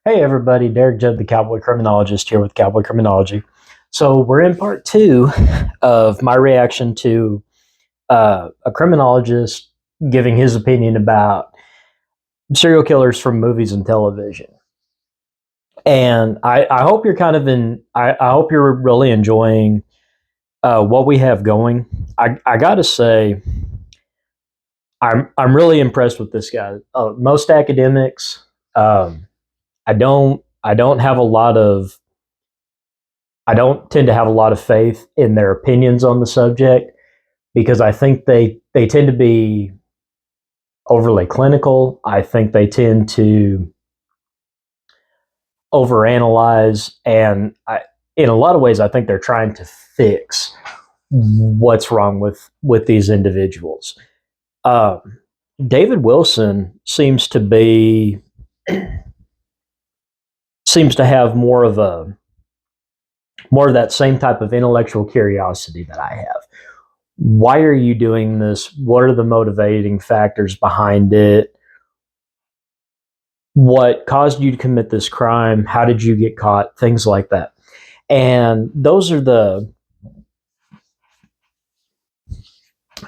Hey everybody, Derek Judd, the Cowboy Criminologist here with Cowboy Criminology. So we're in part two of my reaction to a criminologist giving his opinion about serial killers from movies and television. And I hope you're I hope you're really enjoying what we have going. I gotta say, I'm really impressed with this guy. Most academics, I don't have a lot of I don't tend to have a lot of faith in their opinions on the subject because I think they tend to be overly clinical. I think they tend to overanalyze, and in a lot of ways, I think they're trying to fix what's wrong with these individuals. Um, David Wilson seems to have more of that same type of intellectual curiosity that I have. Why are you doing this? What are the motivating factors behind it? What caused you to commit this crime? How did you get caught? Things like that. And those are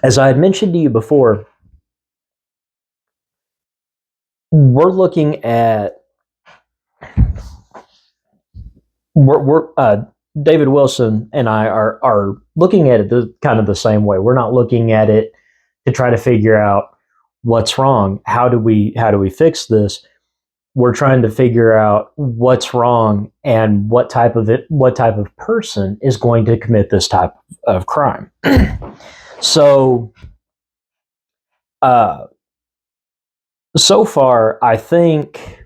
as I had mentioned to you before, we're looking at, David Wilson and I are looking at it kind of the same way. We're not looking at it to try to figure out what's wrong. How do we fix this? We're trying to figure out what's wrong and what type of person is going to commit this type of crime. So, uh, so far, I think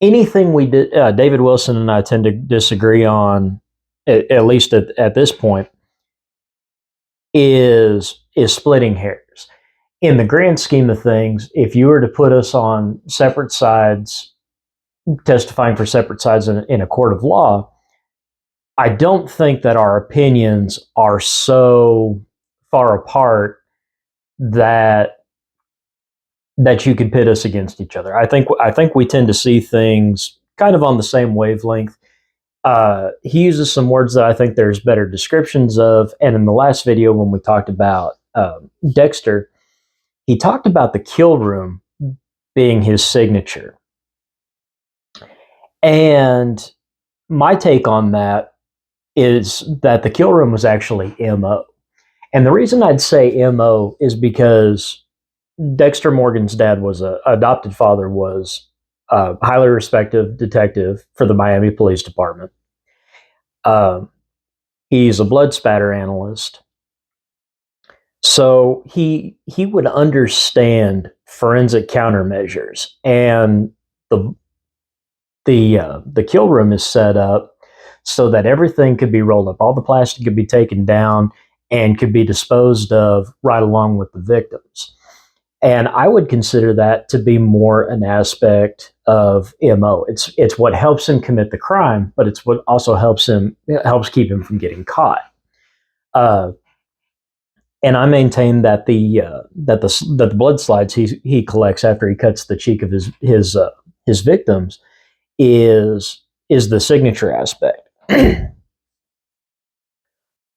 anything we did, David Wilson and I tend to disagree on, at least at this point, is splitting hairs. In the grand scheme of things, if you were to put us on separate sides, testifying for separate sides in a court of law, I don't think that our opinions are so far apart that you could pit us against each other. I think we tend to see things kind of on the same wavelength. He uses some words that I think there's better descriptions of, and in the last video when we talked about Dexter, he talked about the kill room being his signature. And my take on that is that the kill room was actually MO. And the reason I'd say MO is because Dexter Morgan's dad was a adopted father, was a highly respected detective for the Miami Police Department. He's a blood spatter analyst. So he would understand forensic countermeasures, and the kill room is set up so that everything could be rolled up, all the plastic could be taken down, and could be disposed of right along with the victims. And I would consider that to be more an aspect of MO. It's what helps him commit the crime, but it's what also helps keep him from getting caught. Uh, and I maintain that the blood slides he collects after he cuts the cheek of his victims is the signature aspect.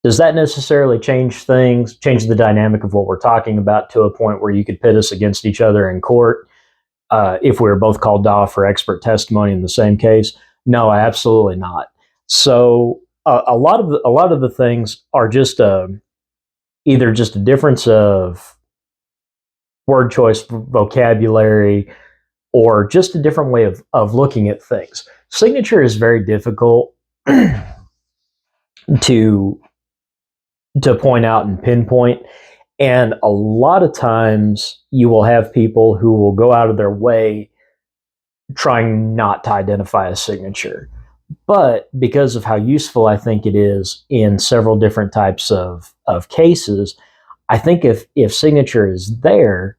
Does that necessarily change things, change the dynamic of what we're talking about to a point where you could pit us against each other in court if we were both called off for expert testimony in the same case? No, absolutely not. So a lot of the things are just either just a difference of word choice, vocabulary, or just a different way of looking at things. Signature is very difficult to point out and pinpoint. And a lot of times you will have people who will go out of their way trying not to identify a signature. But because of how useful I think it is in several different types of cases, I think if signature is there,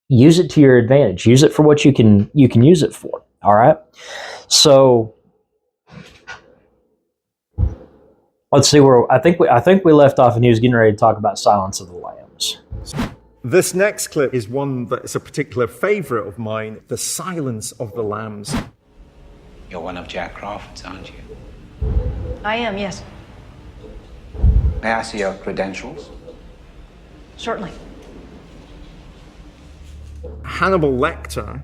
use it to your advantage. Use it for what you can use it for. All right. So let's see where I think we left off, and he was getting ready to talk about Silence of the Lambs. This next clip is one that is a particular favorite of mine, The Silence of the Lambs. You're one of Jack Crawford's, aren't you? I am, yes. May I see your credentials? Certainly. Hannibal Lecter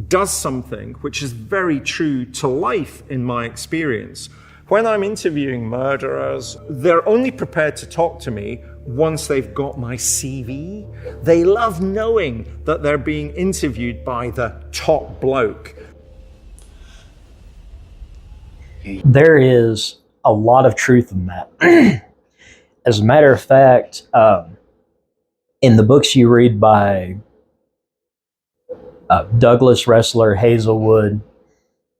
does something which is very true to life in my experience. When I'm interviewing murderers, they're only prepared to talk to me once they've got my CV. They love knowing that they're being interviewed by the top bloke. There is a lot of truth in that. As a matter of fact, in the books you read by Douglas Wrestler Hazelwood,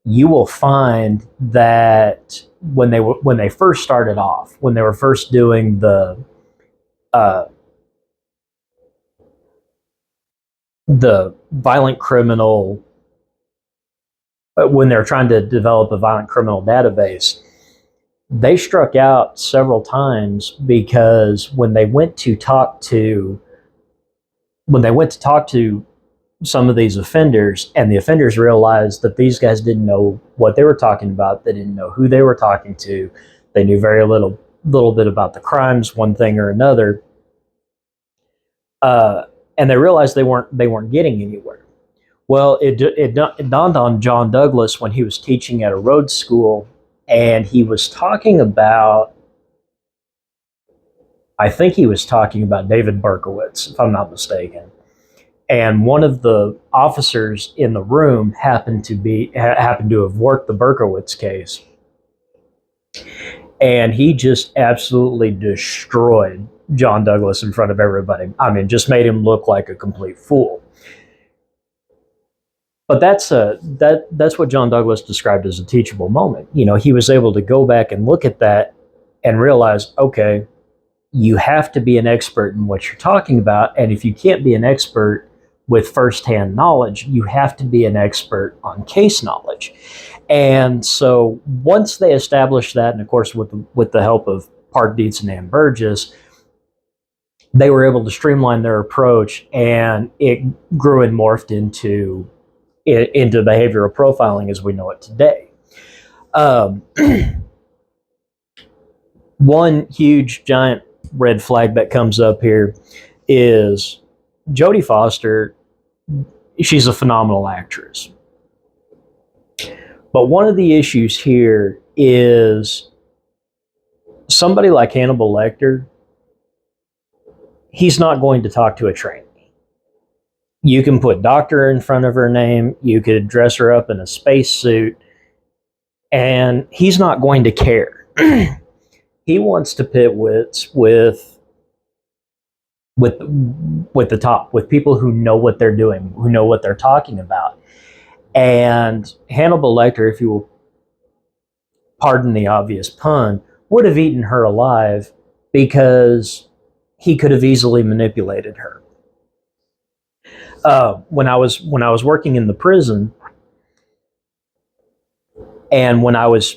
you will find that when they first started off, when they were first doing the violent criminal, when they were trying to develop a violent criminal database, they struck out several times because when they went to talk to some of these offenders, and the offenders realized that these guys didn't know what they were talking about, they didn't know who they were talking to, they knew very little bit about the crimes, one thing or another, and they realized they weren't getting anywhere. Well, it dawned on John Douglas when he was teaching at a Rhodes school, and he was talking about, I think he was talking about David Berkowitz, if I'm not mistaken. And one of the officers in the room happened to have worked the Berkowitz case. And he just absolutely destroyed John Douglas in front of everybody. I mean, just made him look like a complete fool. But that's what John Douglas described as a teachable moment. You know, he was able to go back and look at that and realize, okay, you have to be an expert in what you're talking about. And if you can't be an expert with firsthand knowledge, you have to be an expert on case knowledge. And so once they established that, and of course with the help of Park Dietz and Ann Burgess, they were able to streamline their approach, and it grew and morphed into behavioral profiling as we know it today. One huge giant red flag that comes up here is Jodie Foster. She's a phenomenal actress. But one of the issues here is somebody like Hannibal Lecter, he's not going to talk to a trainee. You can put doctor in front of her name, you could dress her up in a spacesuit, and he's not going to care. He wants to pit wits with the top, with people who know what they're doing, who know what they're talking about. And Hannibal Lecter, if you will pardon the obvious pun, would have eaten her alive because he could have easily manipulated her. When I was working in the prison, and when I was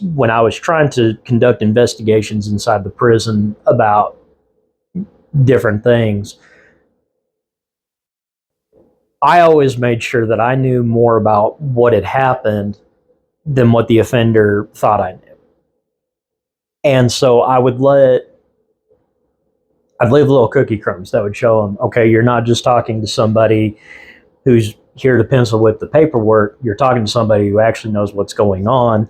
trying to conduct investigations inside the prison about different things, I always made sure that I knew more about what had happened than what the offender thought I knew. And so I'd leave little cookie crumbs that would show them, okay, you're not just talking to somebody who's here to pencil whip the paperwork, you're talking to somebody who actually knows what's going on.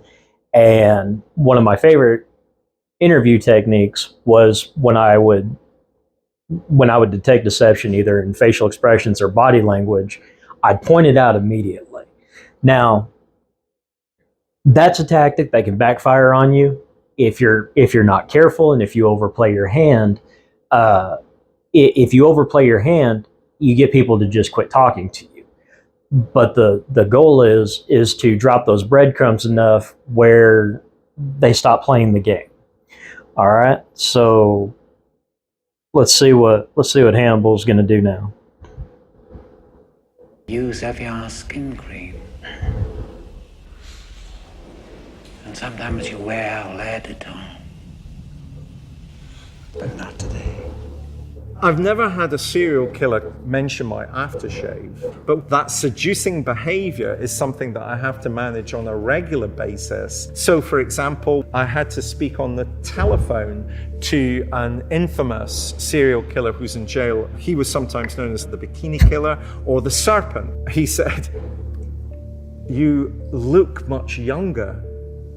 And one of my favorite interview techniques was when I would detect deception, either in facial expressions or body language, I'd point it out immediately. Now, that's a tactic that can backfire on you if you're not careful, and if you overplay your hand. If you overplay your hand, you get people to just quit talking to you. But the goal is to drop those breadcrumbs enough where they stop playing the game. All right, so let's see what Hannibal's going to do now. Use Evian skin cream. And sometimes you wear lead at home. But not today. I've never had a serial killer mention my aftershave, but that seducing behavior is something that I have to manage on a regular basis. So, for example, I had to speak on the telephone to an infamous serial killer who's in jail. He was sometimes known as the Bikini Killer or the Serpent. He said, "You look much younger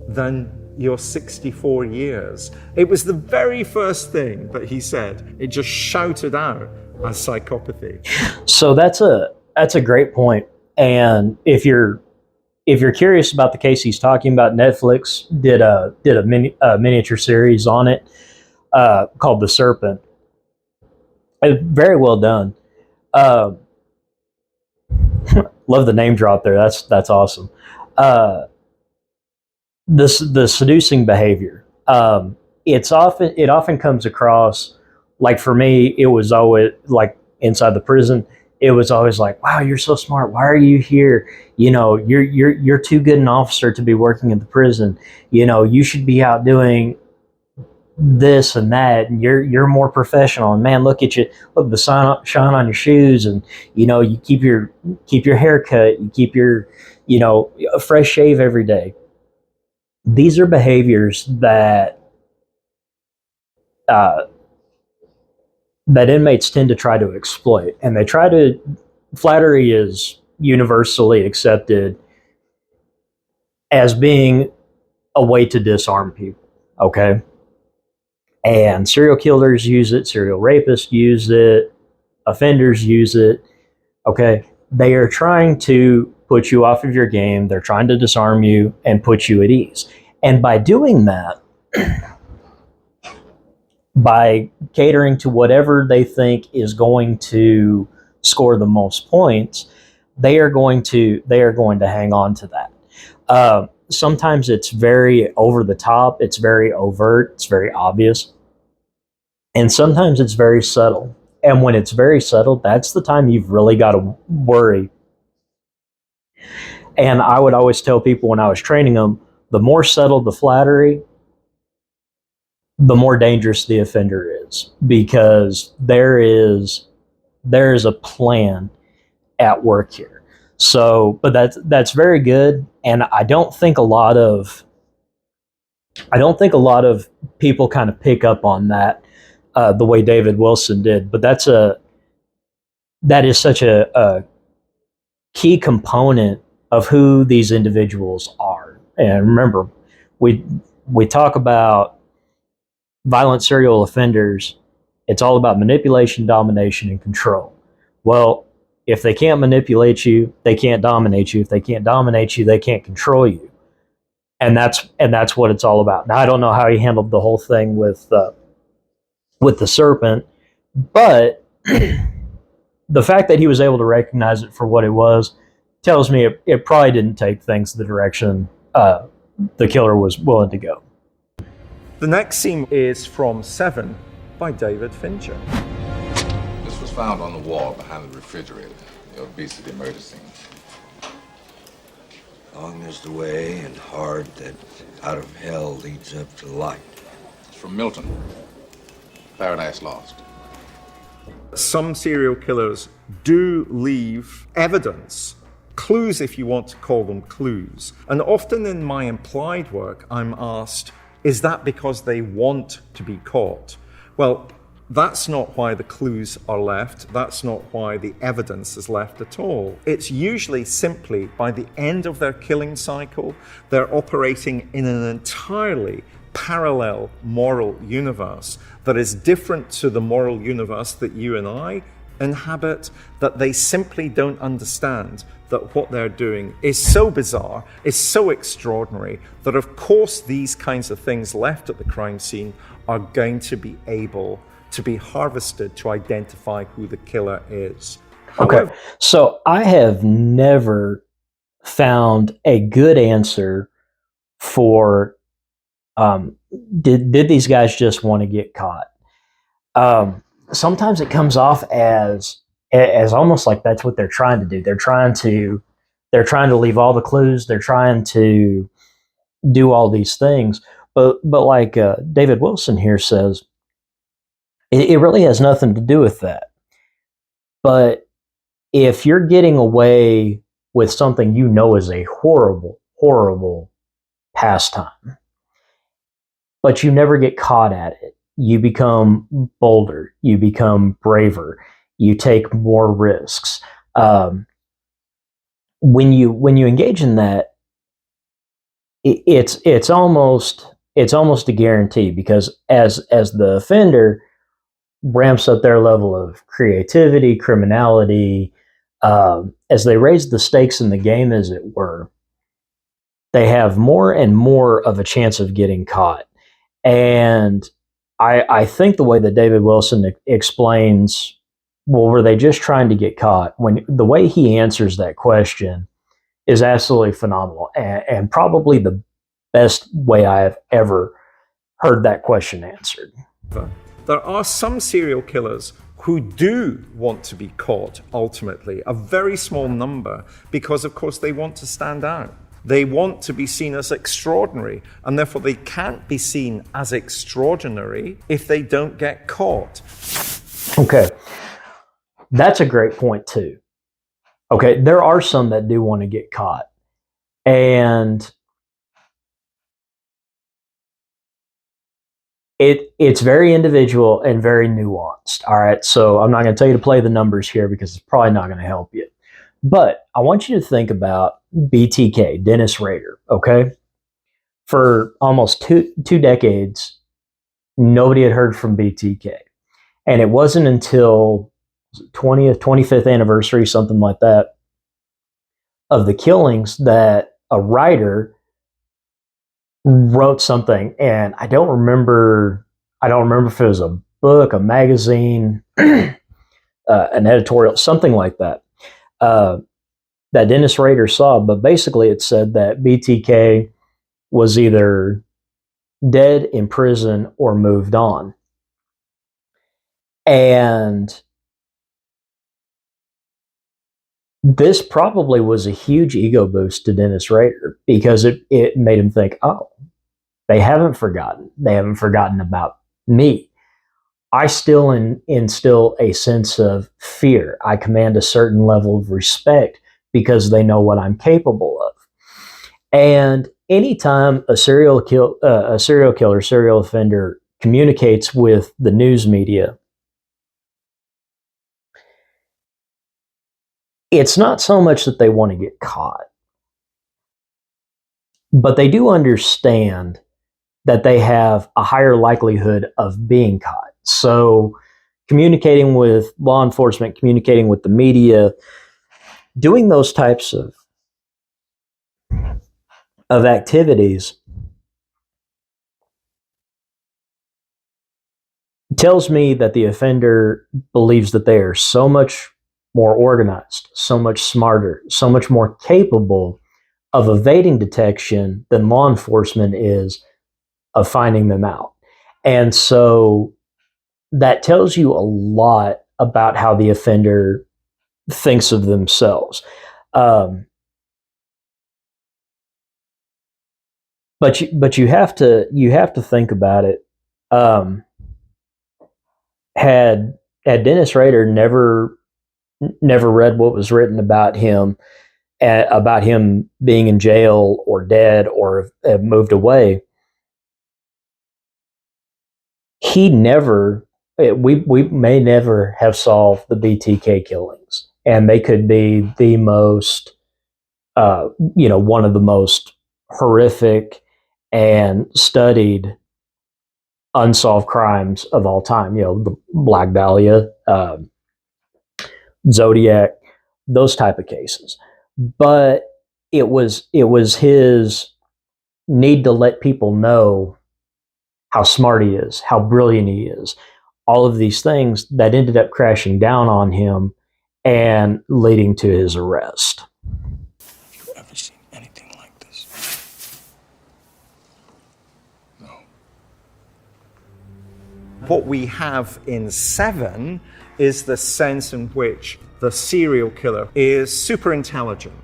than you're 64 years." It was the very first thing that he said. It just shouted out as psychopathy. So that's a great point. And if you're curious about the case he's talking about, Netflix did a miniature series on it called The Serpent. Very well done. Love the name drop there. That's awesome. The seducing behavior. It often comes across, like for me, it was always like inside the prison. It was always like, "Wow, you're so smart. Why are you here? You know, you're too good an officer to be working in the prison. You know, you should be out doing this and that. And you're more professional. And man, look at you. Look the shine on your shoes. And you know, you keep your hair cut. You keep your a fresh shave every day." These are behaviors that inmates tend to try to exploit, and flattery is universally accepted as being a way to disarm people, okay? And serial killers use it, serial rapists use it, offenders use it, okay? They are trying to put you off of your game. They're trying to disarm you and put you at ease. And by doing that, by catering to whatever they think is going to score the most points, they are going to hang on to that. Sometimes it's very over the top, it's very overt, it's very obvious, and sometimes it's very subtle. And when it's very subtle, that's the time you've really got to worry. And I would always tell people when I was training them, the more subtle the flattery, the more dangerous the offender is, because there is a plan at work here. So, but that's very good, and I don't think a lot of people kind of pick up on that the way David Wilson did. But that is such a key component of who these individuals are. And remember, we talk about violent serial offenders. It's all about manipulation, domination, and control. Well, if they can't manipulate you, they can't dominate you. If they can't dominate you, they can't control you. And that's what it's all about. Now, I don't know how he handled the whole thing with the Serpent, but the fact that he was able to recognize it for what it was tells me it probably didn't take things the direction the killer was willing to go. The next scene is from Seven by David Fincher. This was found on the wall behind the refrigerator, the obesity murder scene. Long is the way and hard that out of hell leads up to light. It's from Milton, Paradise Lost. Some serial killers do leave evidence, clues if you want to call them clues. And often in my implied work, I'm asked, is that because they want to be caught? Well, that's not why the clues are left. That's not why the evidence is left at all. It's usually simply by the end of their killing cycle, they're operating in an entirely parallel moral universe that is different to the moral universe that you and I inhabit, that they simply don't understand that what they're doing is so bizarre, is so extraordinary, that of course these kinds of things left at the crime scene are going to be able to be harvested to identify who the killer is. Okay, so I have never found a good answer for did these guys just want to get caught? Sometimes it comes off as almost like that's what they're trying to do. They're trying to leave all the clues. They're trying to do all these things. But like David Wilson here says, It really has nothing to do with that. But if you're getting away with something you know is a horrible, horrible pastime, but you never get caught at it, you become bolder, you become braver, you take more risks. When you engage in that, it's almost a guarantee, because as the offender ramps up their level of creativity, criminality, as they raise the stakes in the game, as it were, they have more and more of a chance of getting caught. And I think the way that David Wilson explains, well, were they just trying to get caught? When the way he answers that question is absolutely phenomenal, and probably the best way I have ever heard that question answered. There are some serial killers who do want to be caught ultimately, a very small number, because of course they want to stand out. They want to be seen as extraordinary, and therefore they can't be seen as extraordinary if they don't get caught. Okay, that's a great point too. Okay, there are some that do want to get caught, and it's very individual and very nuanced. All right, so I'm not going to tell you to play the numbers here because it's probably not going to help you. But I want you to think about BTK, Dennis Rader, okay? For almost two decades, nobody had heard from BTK. And it wasn't until 20th, 25th anniversary, something like that, of the killings that a writer wrote something, and I don't remember if it was a book, a magazine, an editorial, something like that, that Dennis Rader saw. But basically it said that BTK was either dead, in prison, or moved on. And this probably was a huge ego boost to Dennis Rader, because it made him think, oh, they haven't forgotten. They haven't forgotten about me. I still instill a sense of fear. I command a certain level of respect because they know what I'm capable of. And anytime a serial killer, serial offender communicates with the news media, it's not so much that they want to get caught, but they do understand that they have a higher likelihood of being caught. So communicating with law enforcement, communicating with the media, doing those types of activities tells me that the offender believes that they are so much more organized, so much smarter, so much more capable of evading detection than law enforcement is of finding them out. And so that tells you a lot about how the offender thinks of themselves. But you have to think about it. Had Dennis Rader never read what was written about him being in jail or dead or have moved away, we may never have solved the BTK killings, and they could be the most, one of the most horrific and studied unsolved crimes of all time. The Black Dahlia, Zodiac, those type of cases. But it was his need to let people know how smart he is, how brilliant he is, all of these things that ended up crashing down on him and leading to his arrest. Have you ever seen anything like this? No. What we have in 7 is the sense in which the serial killer is super intelligent,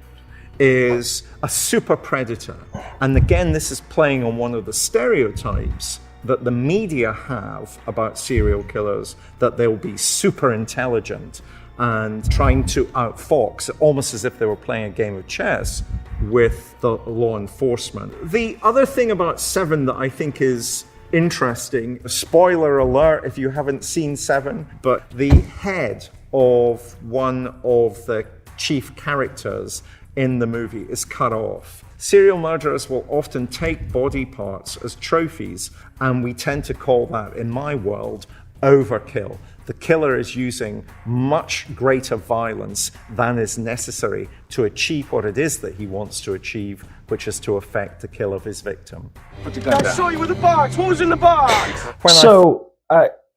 is a super predator. And again, this is playing on one of the stereotypes that the media have about serial killers, that they'll be super intelligent and trying to outfox, almost as if they were playing a game of chess with the law enforcement. The other thing about Seven that I think is interesting, spoiler alert if you haven't seen Seven, but the head of one of the chief characters in the movie is cut off. Serial murderers will often take body parts as trophies, and we tend to call that, in my world, overkill. The killer is using much greater violence than is necessary to achieve what it is that he wants to achieve, which is to effect the kill of his victim. I saw you with the box. What was in the box?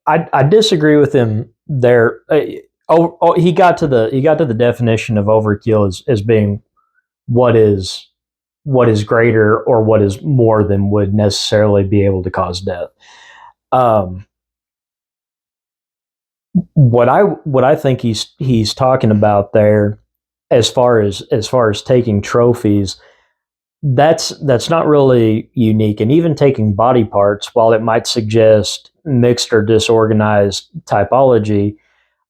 I disagree with him there. He got to the definition of overkill as being what is greater or what is more than would necessarily be able to cause death. What I think he's talking about there, as far as taking trophies, that's not really unique. And even taking body parts, while it might suggest mixed or disorganized typology,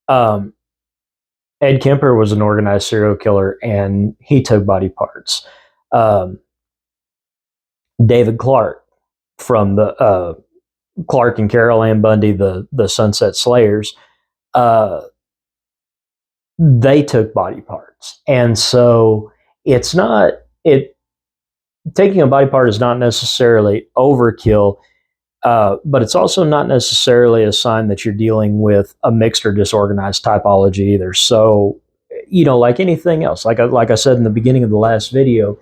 Ed Kemper was an organized serial killer, and he took body parts. David Clark from the Clark and Carol Ann Bundy, the Sunset Slayers, they took body parts. And so taking a body part is not necessarily overkill, but it's also not necessarily a sign that you're dealing with a mixed or disorganized typology either. So, like anything else, like I said in the beginning of the last video,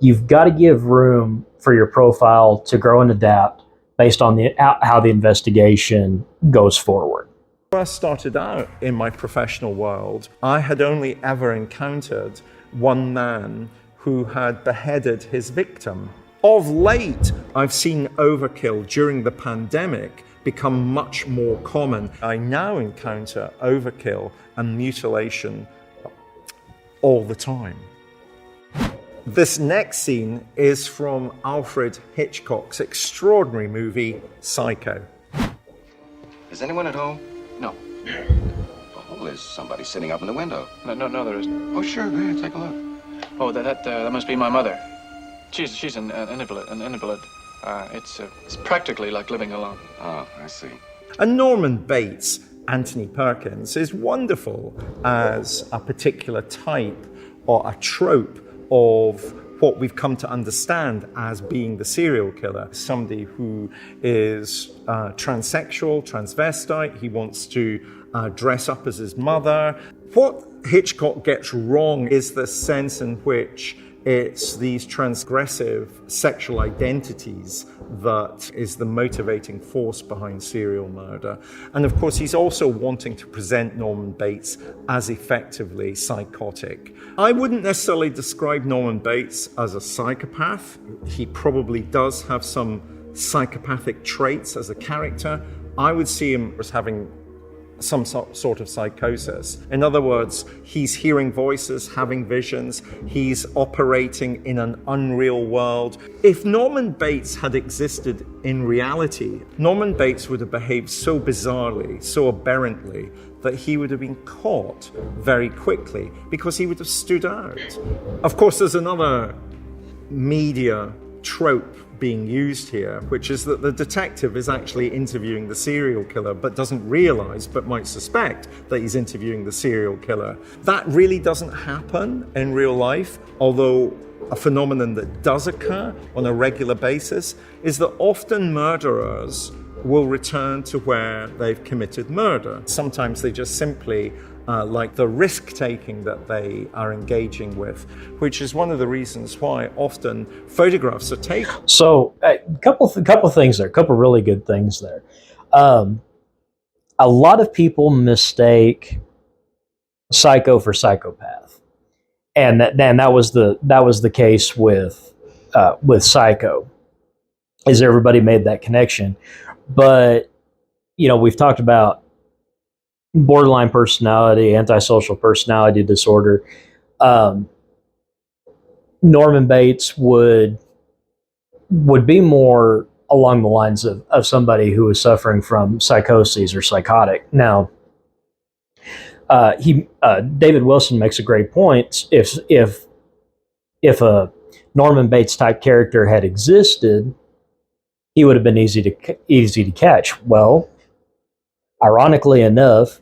you've got to give room for your profile to grow and adapt based on how the investigation goes forward. When I started out in my professional world, I had only ever encountered one man who had beheaded his victim. Of late, I've seen overkill during the pandemic become much more common. I now encounter overkill and mutilation all the time. This next scene is from Alfred Hitchcock's extraordinary movie, Psycho. Is anyone at home? No. Oh, there's somebody sitting up in the window. No, there isn't. Oh, sure, go ahead, take a look. Oh, that must be my mother. She's an invalid. It's practically like living alone. Oh, I see. And Norman Bates, Anthony Perkins, is wonderful as a particular type or a trope of what we've come to understand as being the serial killer. Somebody who is transsexual, transvestite, he wants to dress up as his mother. What Hitchcock gets wrong is the sense in which it's these transgressive sexual identities that is the motivating force behind serial murder. And of course, he's also wanting to present Norman Bates as effectively psychotic. I wouldn't necessarily describe Norman Bates as a psychopath. He probably does have some psychopathic traits as a character. I would see him as having some sort of psychosis. In other words, he's hearing voices, having visions, he's operating in an unreal world. If Norman Bates had existed in reality, Norman Bates would have behaved so bizarrely, so aberrantly, that he would have been caught very quickly because he would have stood out. Of course, there's another media trope being used here, which is that the detective is actually interviewing the serial killer but doesn't realize, but might suspect, that he's interviewing the serial killer. That really doesn't happen in real life, although a phenomenon that does occur on a regular basis is that often murderers will return to where they've committed murder. Sometimes they just simply like the risk-taking that they are engaging with, which is one of the reasons why often photographs are taken. So a couple things there, a couple really good things there. A lot of people mistake psycho for psychopath, and that was the case with Psycho, is everybody made that connection. But we've talked about borderline personality, antisocial personality disorder. Norman Bates would be more along the lines of somebody who is suffering from psychosis or psychotic. Now, David Wilson makes a great point. If a Norman Bates type character had existed, he would have been easy to catch. Well, ironically enough,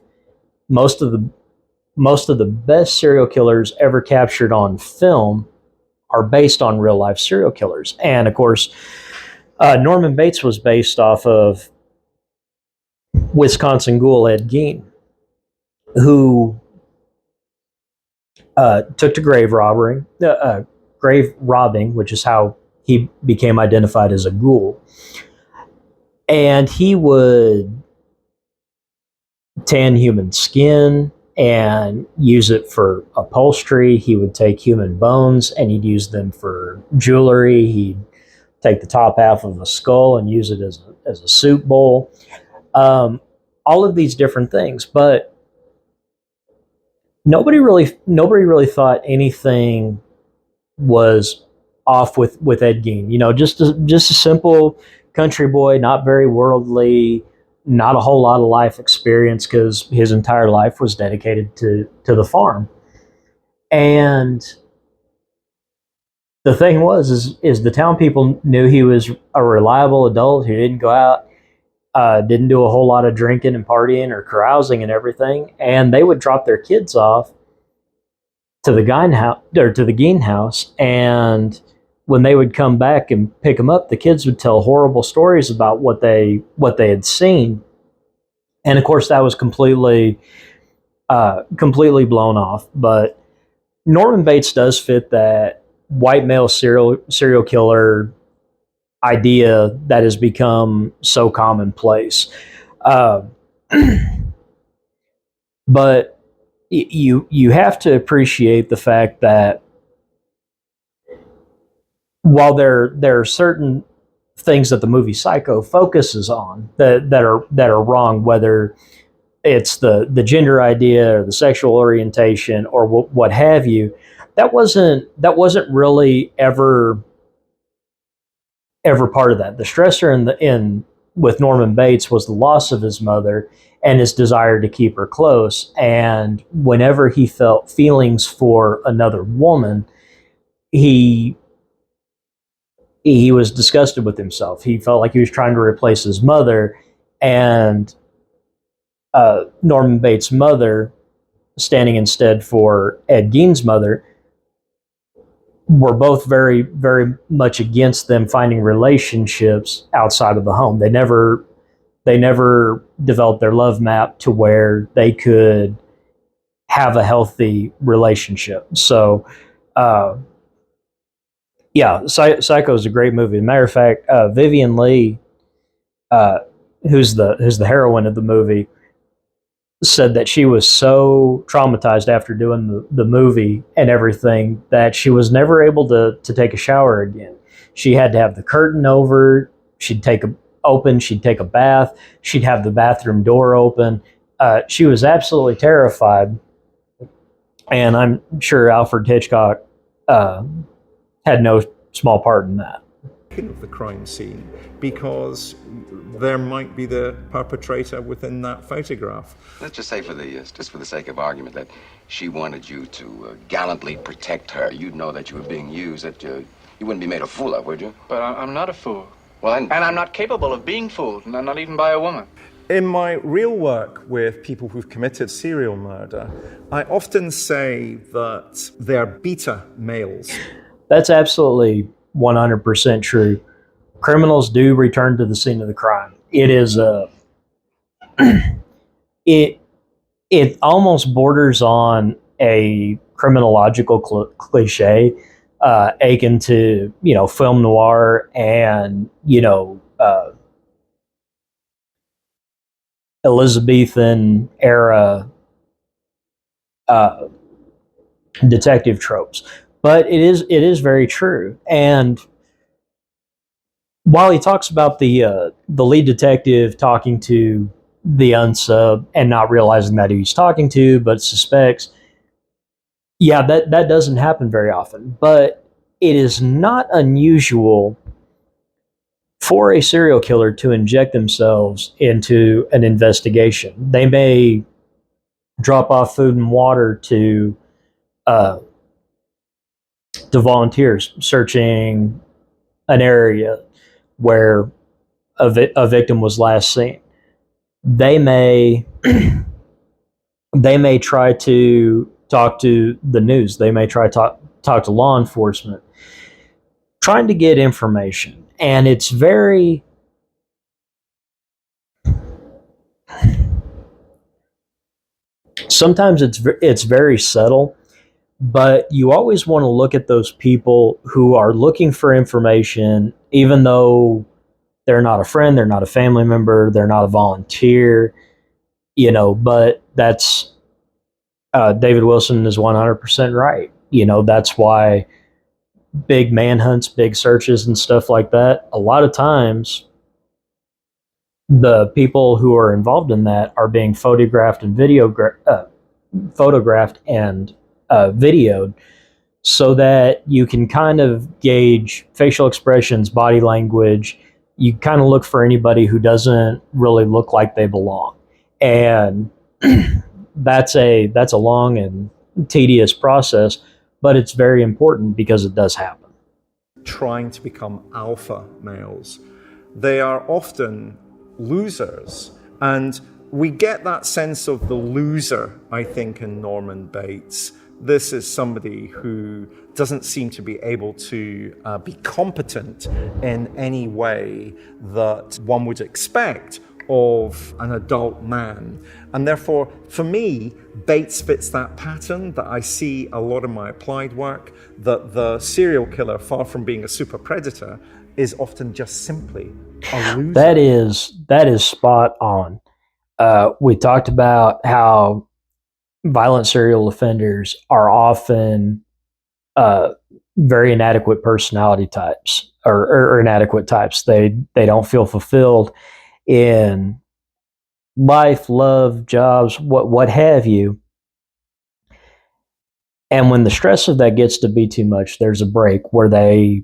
most of the best serial killers ever captured on film are based on real life serial killers. And of course, Norman Bates was based off of Wisconsin ghoul Ed Gein, who took to grave robbing, which is how he became identified as a ghoul. And he would tan human skin and use it for upholstery. He would take human bones and he'd use them for jewelry. He'd take the top half of a skull and use it as a soup bowl. All of these different things, but nobody really thought anything was off with Ed Gein. You know, just a simple country boy, not very worldly, not a whole lot of life experience because his entire life was dedicated to the farm. And the thing was the town people knew he was a reliable adult who didn't go out, didn't do a whole lot of drinking and partying or carousing and everything, and they would drop their kids off to the Gein house, and when they would come back and pick them up, the kids would tell horrible stories about what they had seen, and of course that was completely blown off. But Norman Bates does fit that white male serial killer idea that has become so commonplace. But you have to appreciate the fact that while there are certain things that the movie Psycho focuses on that are wrong, whether it's the gender idea or the sexual orientation or what have you, that wasn't really ever part of that. The stressor in with Norman Bates was the loss of his mother and his desire to keep her close. And whenever he felt feelings for another woman, he was disgusted with himself. He felt like he was trying to replace his mother, and Norman Bates' mother, standing instead for Ed Gein's mother, were both very, very much against them finding relationships outside of the home. They never developed their love map to where they could have a healthy relationship. So, yeah, Psycho is a great movie. As a matter of fact, Vivian Leigh, who's the heroine of the movie, said that she was so traumatized after doing the movie and everything that she was never able to take a shower again. She had to have the curtain over. She'd take a bath. She'd have the bathroom door open. She was absolutely terrified. And I'm sure Alfred Hitchcock had no small part in that. Of the crime scene, because there might be the perpetrator within that photograph. Let's just say, just for the sake of argument, that she wanted you to gallantly protect her. You'd know that you were being used, that you wouldn't be made a fool of, would you? But I'm not a fool. Well, and I'm not capable of being fooled, not even by a woman. In my real work with people who've committed serial murder, I often say that they're beta males. That's absolutely 100% true. Criminals do return to the scene of the crime. It is it almost borders on a criminological cliche, akin to film noir and Elizabethan era detective tropes. But it is very true. And while he talks about the lead detective talking to the unsub and not realizing that who he's talking to, but suspects, yeah, that doesn't happen very often. But it is not unusual for a serial killer to inject themselves into an investigation. They may drop off food and water to volunteers searching an area where a victim was last seen. They may they may try to talk to the news. They may try to talk to law enforcement, trying to get information. And it's very sometimes it's very subtle, but you always want to look at those people who are looking for information, even though they're not a friend, they're not a family member, they're not a volunteer, but that's David Wilson is 100% right. That's why big manhunts, big searches, and stuff like that, a lot of times the people who are involved in that are being photographed and videoed so that you can kind of gauge facial expressions, body language. You kind of look for anybody who doesn't really look like they belong. And that's a long and tedious process, but it's very important because it does happen. Trying to become alpha males, they are often losers, and we get that sense of the loser, I think, in Norman Bates. This is somebody who doesn't seem to be able to be competent in any way that one would expect of an adult man. And therefore, for me, Bates fits that pattern that I see a lot in my applied work, that the serial killer, far from being a super predator, is often just simply a loser. That is spot on. We talked about how violent serial offenders are often very inadequate personality types or inadequate types. They don't feel fulfilled in life, love, jobs, what have you. And when the stress of that gets to be too much, there's a break where they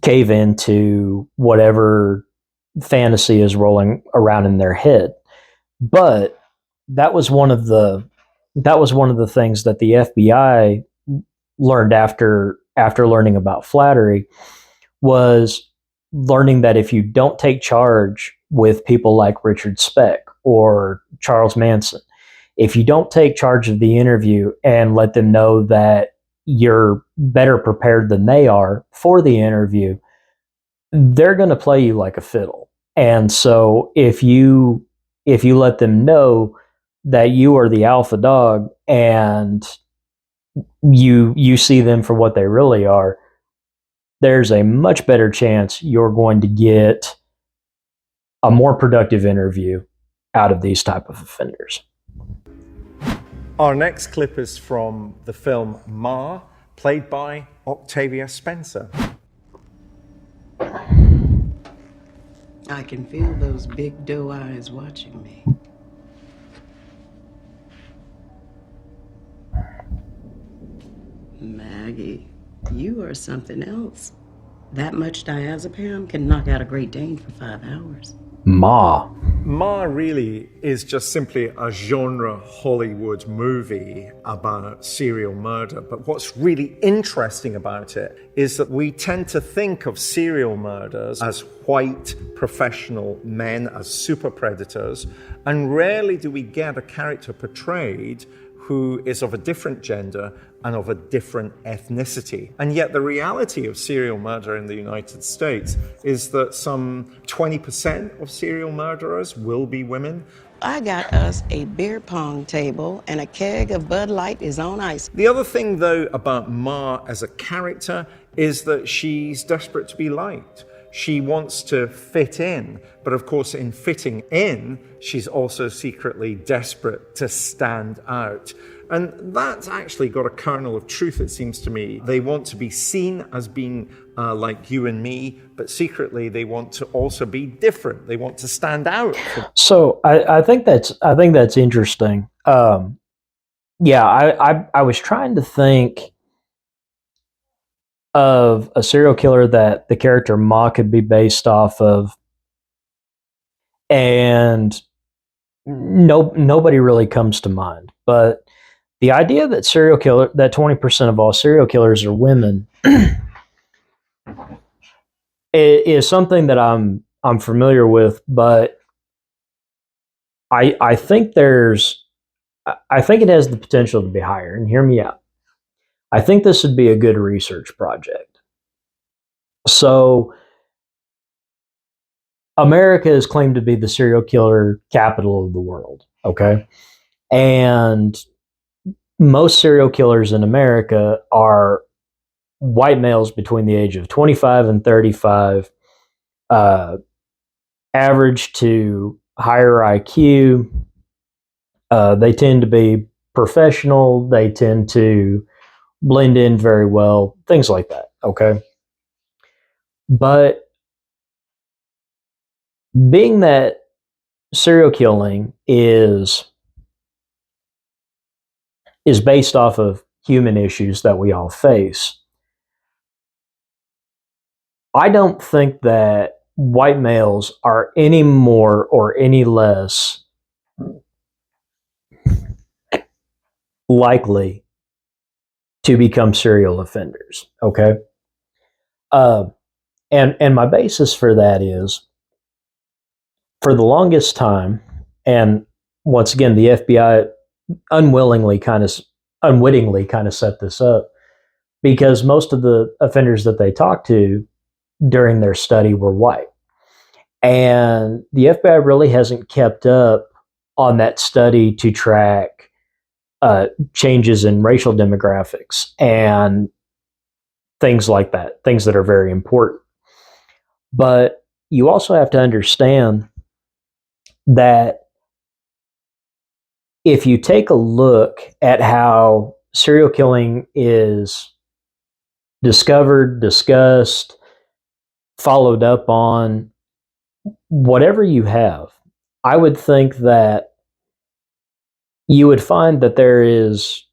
cave into whatever fantasy is rolling around in their head. But that was one of the things that the FBI learned after learning about flattery, was learning that if you don't take charge with people like Richard Speck or Charles Manson, if you don't take charge of the interview and let them know that you're better prepared than they are for the interview, they're going to play you like a fiddle. And so if you let them know that you are the alpha dog and you see them for what they really are, there's a much better chance you're going to get a more productive interview out of these type of offenders. Our next clip is from the film Ma, played by Octavia Spencer. I can feel those big doe eyes watching me. Maggie, you are something else. That much diazepam can knock out a Great Dane for 5 hours. Ma really is just simply a genre Hollywood movie about serial murder. But what's really interesting about it is that we tend to think of serial murders as white professional men, as super predators, and rarely do we get a character portrayed who is of a different gender and of a different ethnicity. And yet the reality of serial murder in the United States is that some 20% of serial murderers will be women. I got us a beer pong table and a keg of Bud Light is on ice. The other thing, though, about Ma as a character is that she's desperate to be liked. She wants to fit in, but of course in fitting in, she's also secretly desperate to stand out. And that's actually got a kernel of truth, it seems to me. They want to be seen as being like you and me, but secretly they want to also be different. They want to stand out. So I think that's interesting. I was trying to think of a serial killer that the character Ma could be based off of, and nobody really comes to mind. But the idea that 20% of all serial killers are women is something that I'm familiar with, but I think I think it has the potential to be higher. And hear me out. I think this would be a good research project. So, America is claimed to be the serial killer capital of the world. Okay, and most serial killers in America are white males between the age of 25 and 35, average to higher IQ. They tend to be professional. They tend to blend in very well, things like that. Okay. But being that serial killing is based off of human issues that we all face, I don't think that white males are any more or any less likely to become serial offenders. Okay. Uh, and my basis for that is, for the longest time, and once again, the FBI unwittingly kind of set this up, because most of the offenders that they talked to during their study were white. And the FBI really hasn't kept up on that study to track changes in racial demographics and things like that, things that are very important. But you also have to understand that if you take a look at how serial killing is discovered, discussed, followed up on, whatever you have, I would think that you would find that there is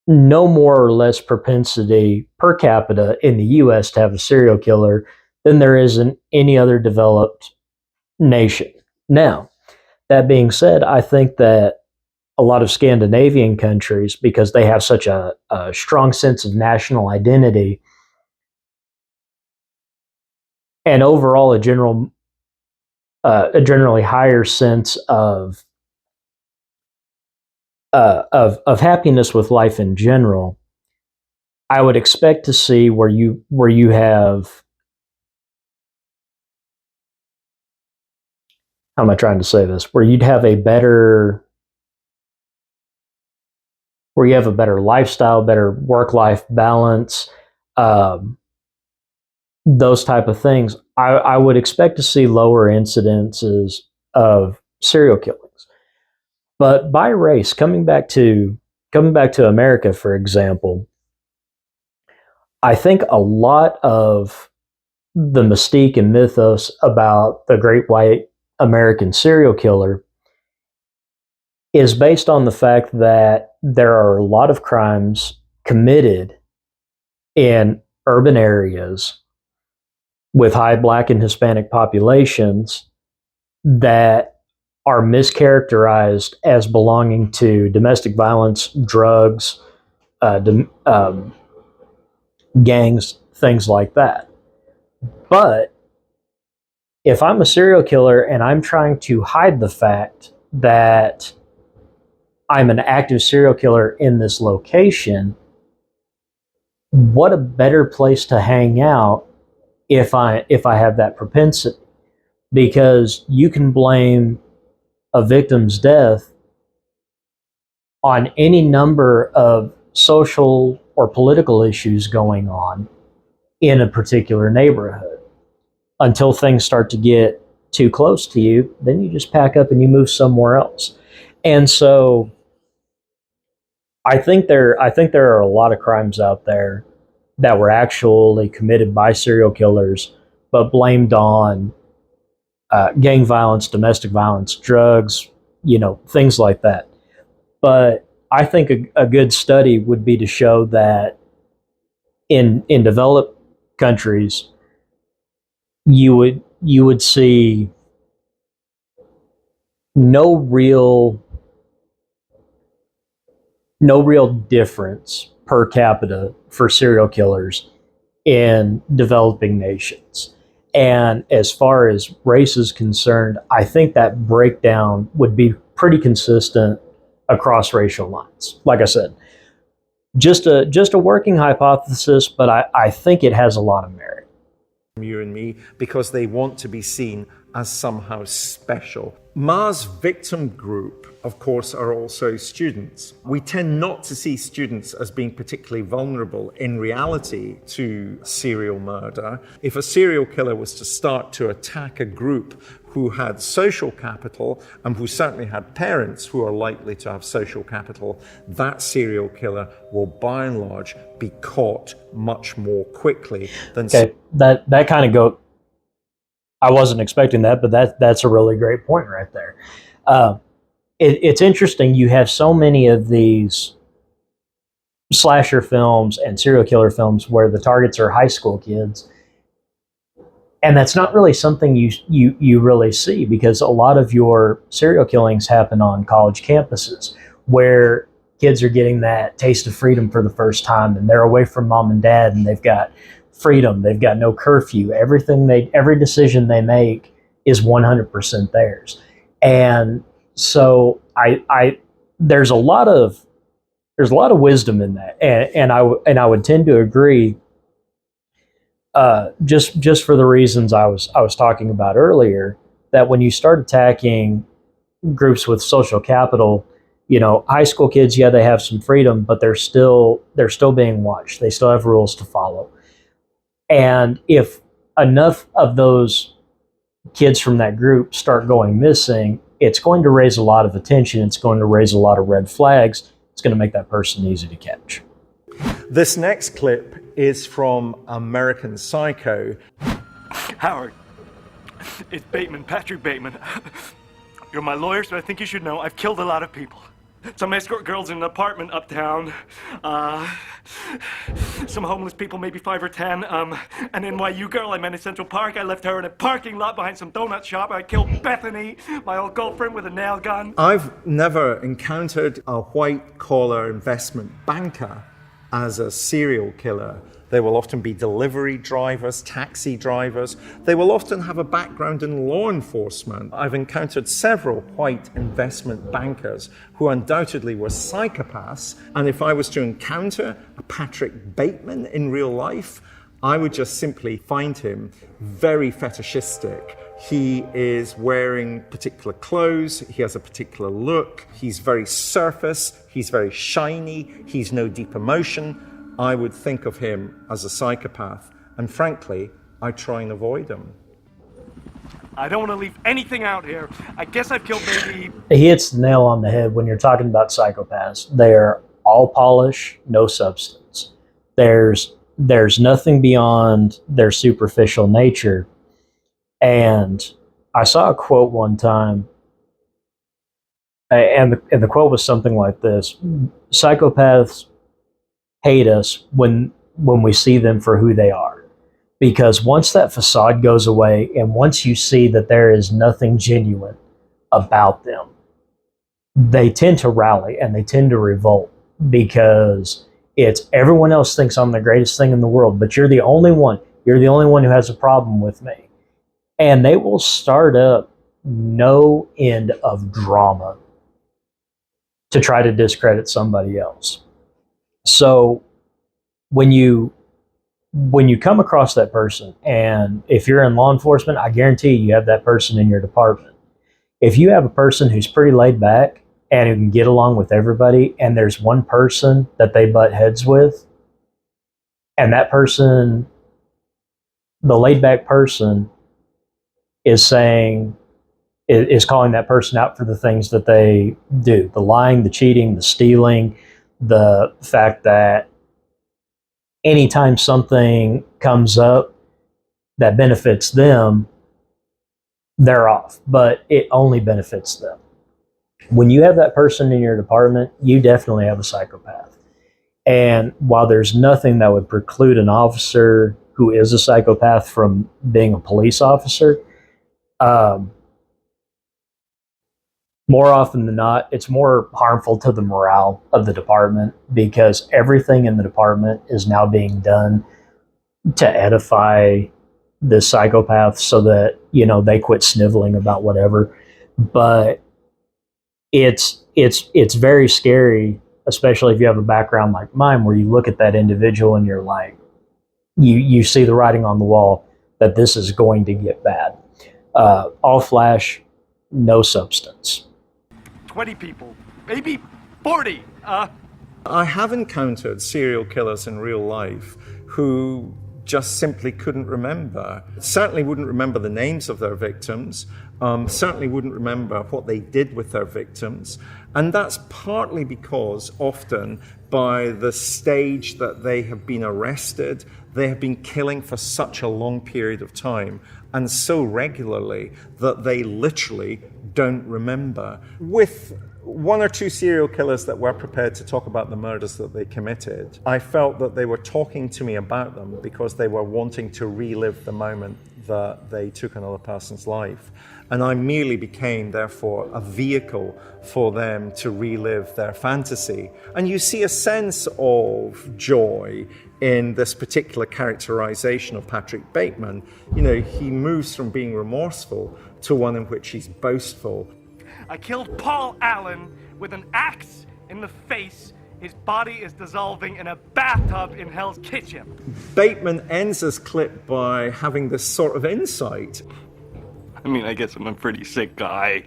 no more or less propensity per capita in the US to have a serial killer than there is in any other developed nation. Now, that being said, I think that a lot of Scandinavian countries, because they have such a strong sense of national identity and overall a generally higher sense of happiness with life in general, I would expect to see where you have, how am I trying to say this? Where you'd have a better, where you have a better lifestyle, better work-life balance, those type of things. I would expect to see lower incidences of serial killings. But by race, coming back to America, for example, I think a lot of the mystique and mythos about the great white American serial killer is based on the fact that there are a lot of crimes committed in urban areas with high Black and Hispanic populations that are mischaracterized as belonging to domestic violence, drugs, gangs, things like that. But if I'm a serial killer and I'm trying to hide the fact that I'm an active serial killer in this location, what a better place to hang out if I have that propensity, because you can blame a victim's death on any number of social or political issues going on in a particular neighborhood. Until things start to get too close to you, then you just pack up and you move somewhere else. And so I think there are a lot of crimes out there that were actually committed by serial killers, but blamed on gang violence, domestic violence, drugs, things like that. But I think a good study would be to show that in developed countries, you would see no real difference per capita for serial killers in developing nations. And as far as race is concerned, I think that breakdown would be pretty consistent across racial lines. Like I said, just a working hypothesis, but I think it has a lot of merit. You and me, because they want to be seen as somehow special. Ma's victim group, of course, are also students. We tend not to see students as being particularly vulnerable in reality to serial murder. If a serial killer was to start to attack a group who had social capital and who certainly had parents who are likely to have social capital, that serial killer will by and large be caught much more quickly than... Okay, that kind of go... I wasn't expecting that, but that's a really great point right there. It's interesting. You have so many of these slasher films and serial killer films where the targets are high school kids, and that's not really something you really see, because a lot of your serial killings happen on college campuses where kids are getting that taste of freedom for the first time, and they're away from mom and dad, and they've got freedom. They've got no curfew. Every decision they make is 100% theirs. And so there's a lot of wisdom in that. And I would tend to agree, just for the reasons I was talking about earlier, that when you start attacking groups with social capital, high school kids, yeah, they have some freedom, but they're still being watched. They still have rules to follow. And if enough of those kids from that group start going missing, it's going to raise a lot of attention. It's going to raise a lot of red flags. It's going to make that person easy to catch. This next clip is from American Psycho. Howard, it's Bateman, Patrick Bateman. You're my lawyer, so I think you should know I've killed a lot of people. Some escort girls in an apartment uptown. Some homeless people, maybe 5 or 10. An NYU girl I met in Central Park. I left her in a parking lot behind some donut shop. I killed Bethany, my old girlfriend, with a nail gun. I've never encountered a white-collar investment banker as a serial killer. They will often be delivery drivers, taxi drivers. They will often have a background in law enforcement. I've encountered several white investment bankers who undoubtedly were psychopaths. And if I was to encounter a Patrick Bateman in real life, I would just simply find him very fetishistic. He is wearing particular clothes, he has a particular look, he's very surface, he's very shiny, he's no deep emotion. I would think of him as a psychopath, and frankly, I try and avoid him. I don't want to leave anything out here. I guess I've killed maybe... He hits the nail on the head when you're talking about psychopaths. They're all polish, no substance. There's nothing beyond their superficial nature. And I saw a quote one time, and the quote was something like this: psychopaths hate us when we see them for who they are. Because once that facade goes away, and once you see that there is nothing genuine about them, they tend to rally and they tend to revolt, because it's everyone else thinks I'm the greatest thing in the world, but you're the only one. You're the only one who has a problem with me. And they will start up no end of drama to try to discredit somebody else. So when you come across that person, and if you're in law enforcement, I guarantee you have that person in your department. If you have a person who's pretty laid back and who can get along with everybody, and there's one person that they butt heads with, and that person, the laid back person, is calling that person out for the things that they do, the lying, the cheating, the stealing, the fact that anytime something comes up that benefits them, they're off, but it only benefits them. When you have that person in your department, you definitely have a psychopath. And while there's nothing that would preclude an officer who is a psychopath from being a police officer, um, more often than not, it's more harmful to the morale of the department because everything in the department is now being done to edify this psychopath so that, they quit sniveling about whatever. But it's very scary, especially if you have a background like mine where you look at that individual and you're like, you see the writing on the wall that this is going to get bad. All flash, no substance. 20 people, maybe 40. I have encountered serial killers in real life who just simply couldn't remember. Certainly wouldn't remember the names of their victims, certainly wouldn't remember what they did with their victims. And that's partly because often by the stage that they have been arrested, they have been killing for such a long period of time and so regularly that they literally don't remember. With one or two serial killers that were prepared to talk about the murders that they committed, I felt that they were talking to me about them because they were wanting to relive the moment that they took another person's life. And I merely became, therefore, a vehicle for them to relive their fantasy. And you see a sense of joy in this particular characterization of Patrick Bateman. He moves from being remorseful to one in which he's boastful. I killed Paul Allen with an axe in the face. His body is dissolving in a bathtub in Hell's Kitchen. Bateman ends his clip by having this sort of insight. I guess I'm a pretty sick guy.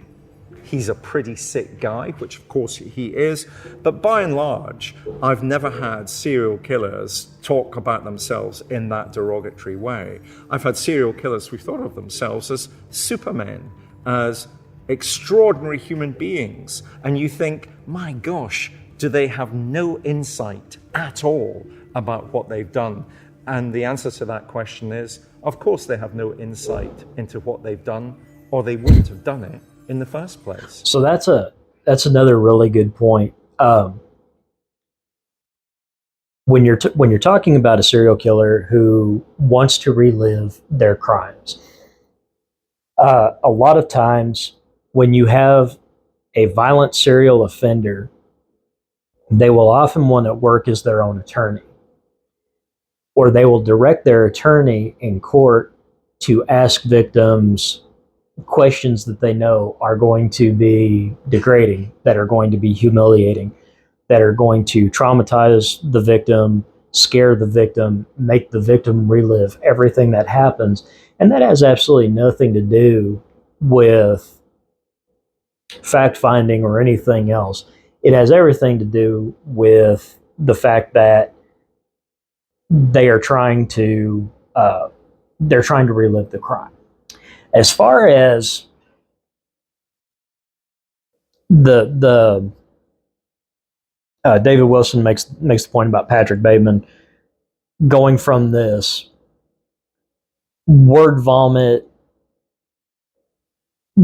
He's a pretty sick guy, which of course he is. But by and large, I've never had serial killers talk about themselves in that derogatory way. I've had serial killers who thought of themselves as supermen, as extraordinary human beings. And you think, my gosh, do they have no insight at all about what they've done? And the answer to that question is, of course they have no insight into what they've done, or they wouldn't have done it in the first place. So that's another really good point. When you're talking about a serial killer who wants to relive their crimes, a lot of times when you have a violent serial offender, they will often want to work as their own attorney, or they will direct their attorney in court to ask victims questions that they know are going to be degrading, that are going to be humiliating, that are going to traumatize the victim, scare the victim, make the victim relive everything that happens. And that has absolutely nothing to do with fact-finding or anything else. It has everything to do with the fact that they are trying to relive the crime. As far as the David Wilson makes the point about Patrick Bateman going from this word vomit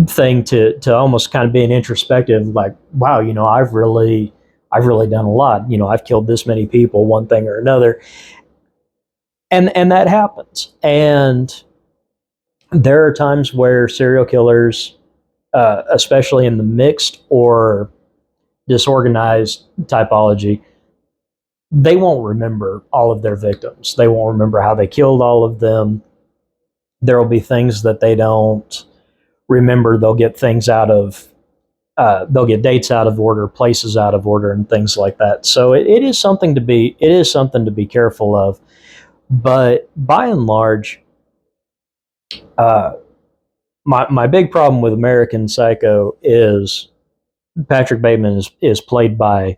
thing to almost kind of being introspective, like, wow, I've really done a lot. I've killed this many people, one thing or another. And that happens. And there are times where serial killers, especially in the mixed or disorganized typology, they won't remember all of their victims. They won't remember how they killed all of them. There will be things that they don't remember. They'll get things they'll get dates out of order, places out of order, and things like that. So it is something to be careful of. But by and large, my big problem with American Psycho is Patrick Bateman is played by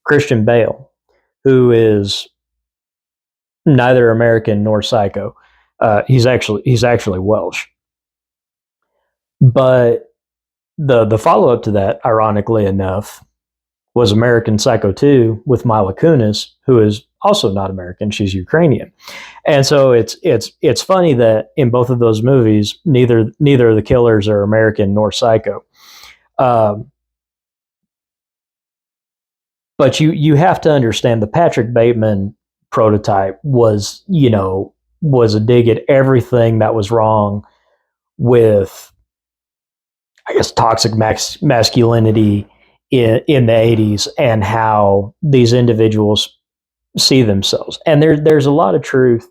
Christian Bale, who is neither American nor Psycho. He's actually Welsh. But the follow up to that, ironically enough, was American Psycho 2 with Mila Kunis, who is also not American. She's Ukrainian. And so it's funny that in both of those movies, neither of the killers are American nor Psycho. But you have to understand the Patrick Bateman prototype was, was a dig at everything that was wrong with, I guess, toxic masculinity in the 80s and how these individuals see themselves. And there's a lot of truth,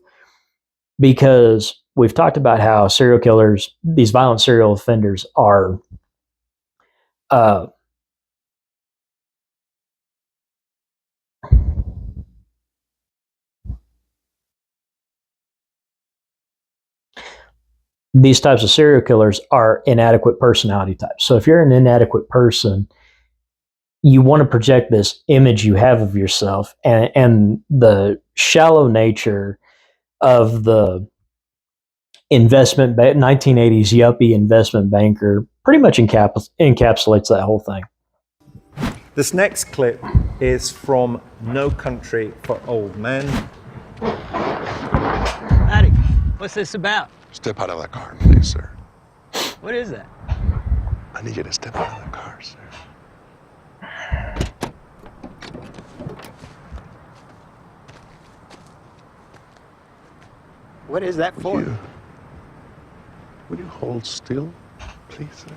because we've talked about how serial killers, these violent serial offenders, are these types of serial killers are inadequate personality types. So if you're an inadequate person, you want to project this image you have of yourself, and the shallow nature of the 1980s yuppie investment banker pretty much encapsulates that whole thing. This next clip is from No Country for Old Men. Howdy. What's this about? Step out of that car, please, sir. What is that? I need you to step out of the car, sir. What is that for? Would you hold still, please, sir?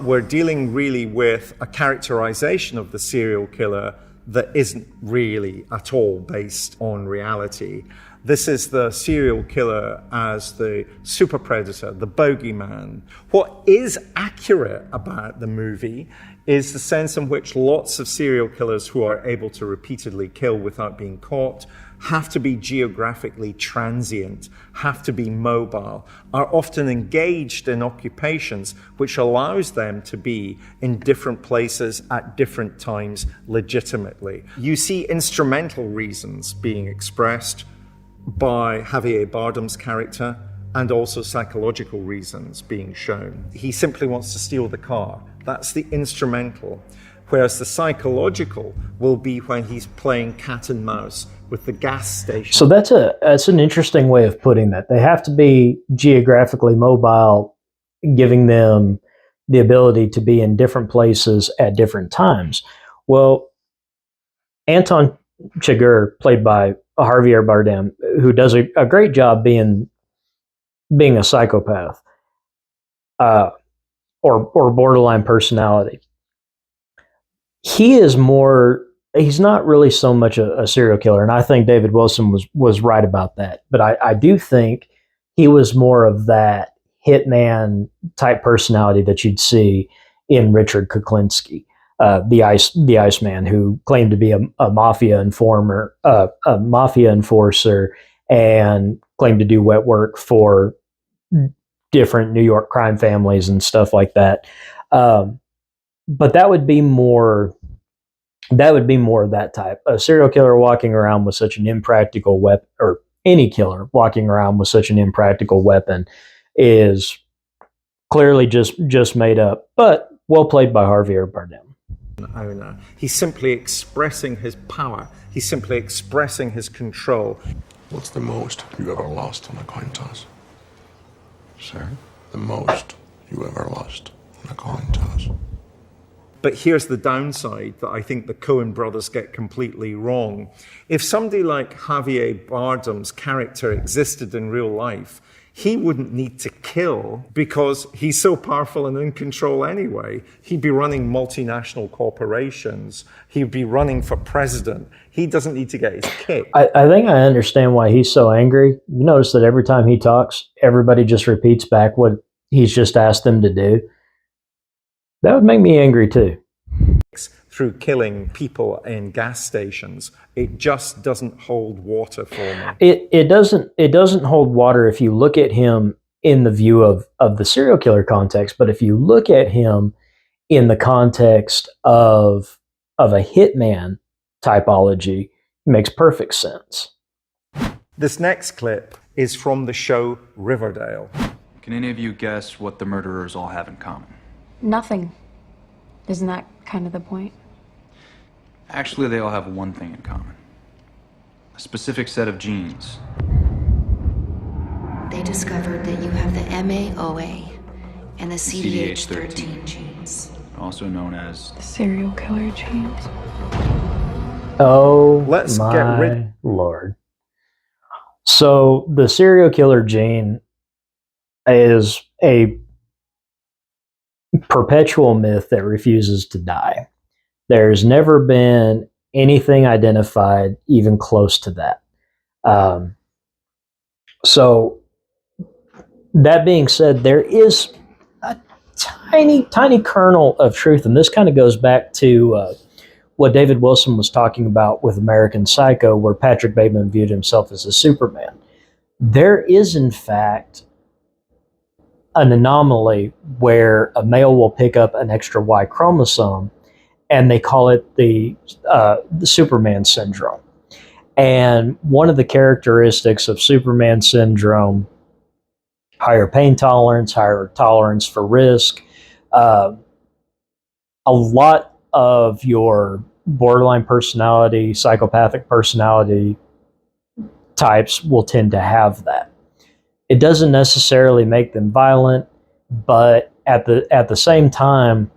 We're dealing really with a characterization of the serial killer that isn't really at all based on reality. This is the serial killer as the super predator, the bogeyman. What is accurate about the movie is the sense in which lots of serial killers who are able to repeatedly kill without being caught have to be geographically transient, have to be mobile, are often engaged in occupations which allows them to be in different places at different times legitimately. You see instrumental reasons being expressed by Javier Bardem's character, and also psychological reasons being shown. He simply wants to steal the car. That's the instrumental. Whereas the psychological will be when he's playing cat and mouse with the gas station. So that's an interesting way of putting that. They have to be geographically mobile, giving them the ability to be in different places at different times. Well, Anton Chigurh, played by Javier Bardem, who does a great job being a psychopath or borderline personality. He's not really so much a serial killer, and I think David Wilson was right about that. But I do think he was more of that hitman type personality that you'd see in Richard Kuklinski, the Iceman, who claimed to be a mafia enforcer, and claimed to do wet work for different New York crime families and stuff like that. But that would be more of that type. A serial killer walking around with such an impractical weapon, or any killer walking around with such an impractical weapon, is clearly just made up, but well played by Javier Bardem. Owner. He's simply expressing his power. He's simply expressing his control. What's the most you ever lost on a coin toss? Sir? The most you ever lost on a coin toss. But here's the downside that I think the Coen brothers get completely wrong. If somebody like Javier Bardem's character existed in real life, he wouldn't need to kill because he's so powerful and in control anyway. He'd be running multinational corporations. He'd be running for president. He doesn't need to get his kick. I think I understand why he's so angry. You notice that every time he talks, everybody just repeats back what he's just asked them to do. That would make me angry too. Through killing people in gas stations, it just doesn't hold water for me. It doesn't hold water if you look at him in the view of the serial killer context, but if you look at him in the context of a hitman typology, it makes perfect sense. This next clip is from the show Riverdale. Can any of you guess what the murderers all have in common? Nothing. Isn't that kind of the point? Actually, they all have one thing in common. A specific set of genes. They discovered that you have the MAOA and the CDH13 genes. also known as The serial killer genes. Oh, Let's my get rid. Lord. So the serial killer gene is a perpetual myth that refuses to die. There's never been anything identified even close to that. So that being said, there is a tiny, tiny kernel of truth, and this kind of goes back to what David Wilson was talking about with American Psycho, where Patrick Bateman viewed himself as a Superman. There is, in fact, an anomaly where a male will pick up an extra Y chromosome, and they call it the Superman syndrome. And one of the characteristics of Superman syndrome, higher pain tolerance, higher tolerance for risk, a lot of your borderline personality, psychopathic personality types will tend to have that. It doesn't necessarily make them violent, but at the same time,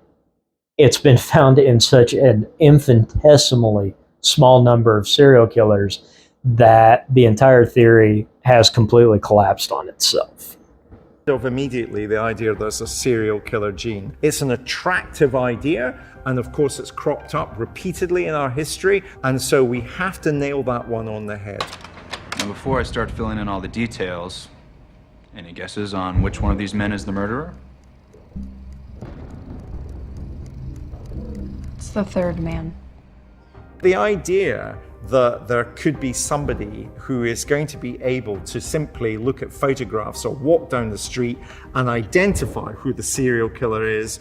it's been found in such an infinitesimally small number of serial killers that the entire theory has completely collapsed on itself. Of immediately the idea there's a serial killer gene. It's an attractive idea, and of course it's cropped up repeatedly in our history, and so we have to nail that one on the head. Now, before I start filling in all the details, any guesses on which one of these men is the murderer? It's the third man. The idea that there could be somebody who is going to be able to simply look at photographs or walk down the street and identify who the serial killer is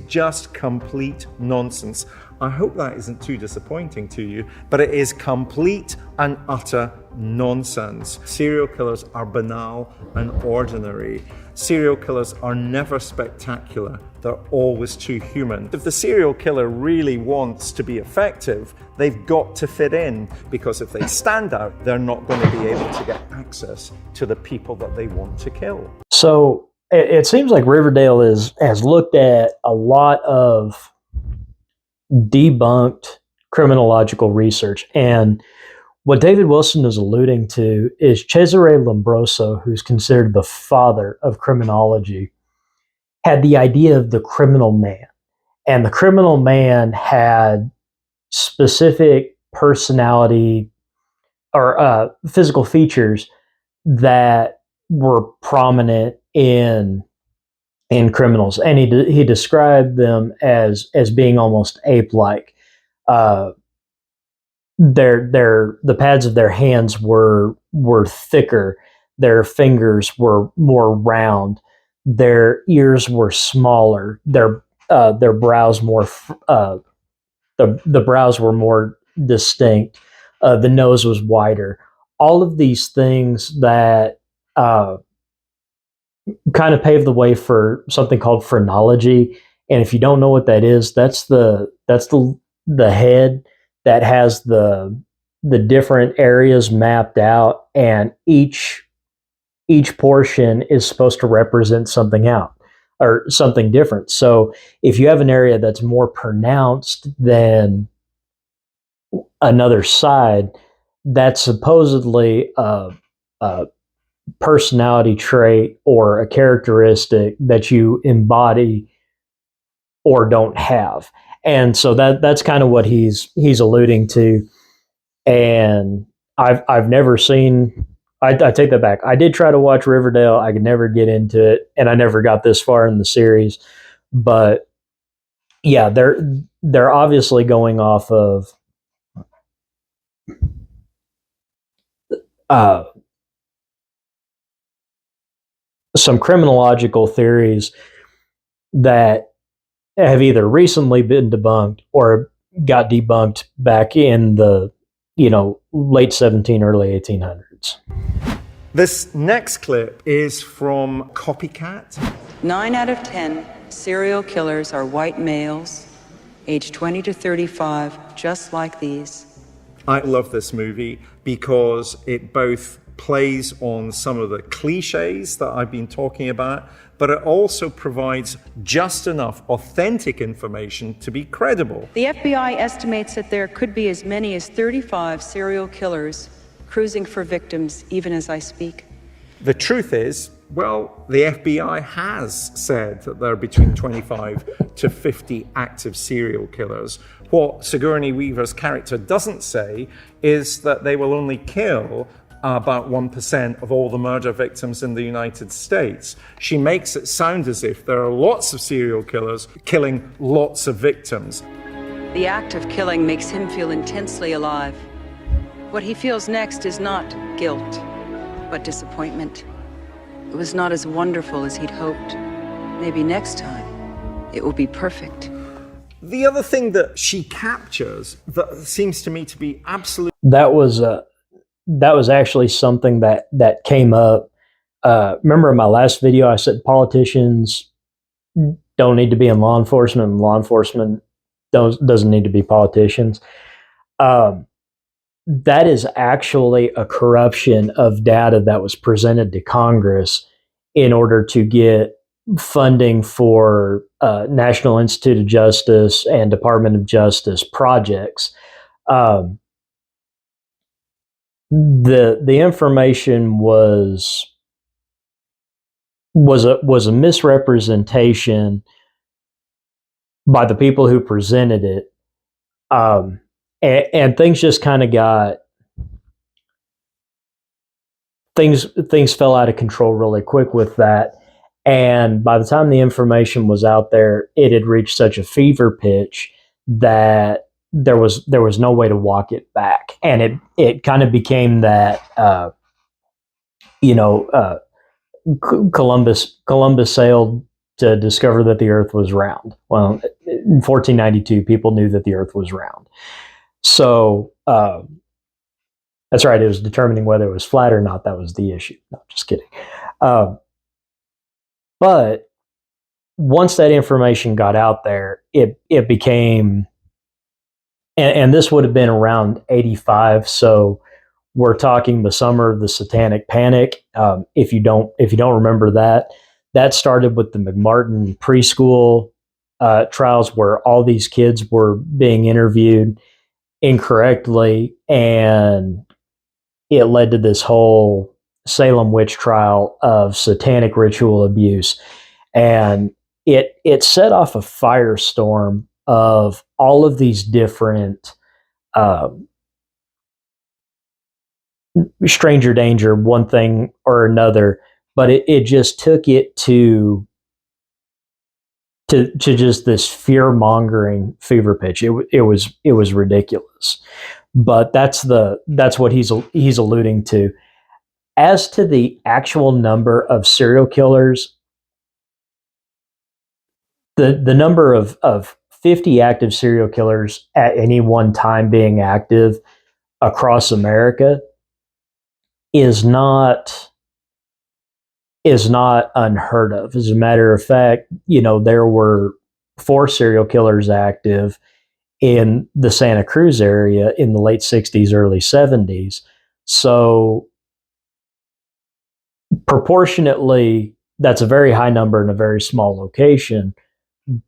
just complete nonsense. I hope that isn't too disappointing to you, but it is complete and utter nonsense. Serial killers are banal and ordinary. Serial killers are never spectacular. They're always too human. If the serial killer really wants to be effective, they've got to fit in, because if they stand out, they're not going to be able to get access to the people that they want to kill. So it seems like Riverdale has looked at a lot of debunked criminological research, and what David Wilson is alluding to is Cesare Lombroso, who's considered the father of criminology, had the idea of the criminal man. And the criminal man had specific personality or physical features that were prominent in criminals. And he described them as being almost ape-like. The pads of their hands were thicker, their fingers were more round, their ears were smaller, their brows more the brows were more distinct, the nose was wider. All of these things that kind of paved the way for something called phrenology. And if you don't know what that is, that's the head that has the different areas mapped out, and each portion is supposed to represent something out or something different. So if you have an area that's more pronounced than another side, that's supposedly a personality trait or a characteristic that you embody or don't have. And so that's kind of what he's alluding to. And I've never seen. I take that back. I did try to watch Riverdale. I could never get into it, and I never got this far in the series. But yeah, they're obviously going off of some criminological theories that have either recently been debunked or got debunked back in the late 1700s, early 1800s. This next clip is from Copycat. 9 out of 10 serial killers are white males, aged 20 to 35, just like these. I love this movie because it both plays on some of the cliches that I've been talking about, but it also provides just enough authentic information to be credible. The FBI estimates that there could be as many as 35 serial killers cruising for victims even as I speak. The truth is, well, the FBI has said that there are between 25 to 50 active serial killers. What Sigourney Weaver's character doesn't say is that they will only kill about 1% of all the murder victims in the United States. She makes it sound as if there are lots of serial killers killing lots of victims. The act of killing makes him feel intensely alive. What he feels next is not guilt, but disappointment. It was not as wonderful as he'd hoped. Maybe next time, it will be perfect. The other thing that she captures that seems to me to be absolutely... That was actually something that came up. Remember in my last video, I said politicians don't need to be in law enforcement, and law enforcement doesn't need to be politicians. That is actually a corruption of data that was presented to Congress in order to get funding for National Institute of Justice and Department of Justice projects. The information was a misrepresentation by the people who presented it, and things just kind of got things fell out of control really quick with that. And by the time the information was out there, it had reached such a fever pitch that there was no way to walk it back, and it kind of became that Columbus sailed to discover that the Earth was round. Well, in 1492, people knew that the Earth was round, so that's right. It was determining whether it was flat or not that was the issue. No, just kidding. But once that information got out there, it became. And this would have been around 85, so we're talking the summer of the Satanic Panic. If you don't remember that started with the McMartin preschool trials, where all these kids were being interviewed incorrectly, and it led to this whole Salem witch trial of satanic ritual abuse, and it set off a firestorm of all of these different stranger danger, one thing or another, but it just took it to just this fear-mongering fever pitch. It was ridiculous. But that's what he's alluding to. As to the actual number of serial killers, the number of 50 active serial killers at any one time being active across America is not unheard of. As a matter of fact, there were 4 serial killers active in the Santa Cruz area in the late 60s, early 70s. So proportionately, that's a very high number in a very small location,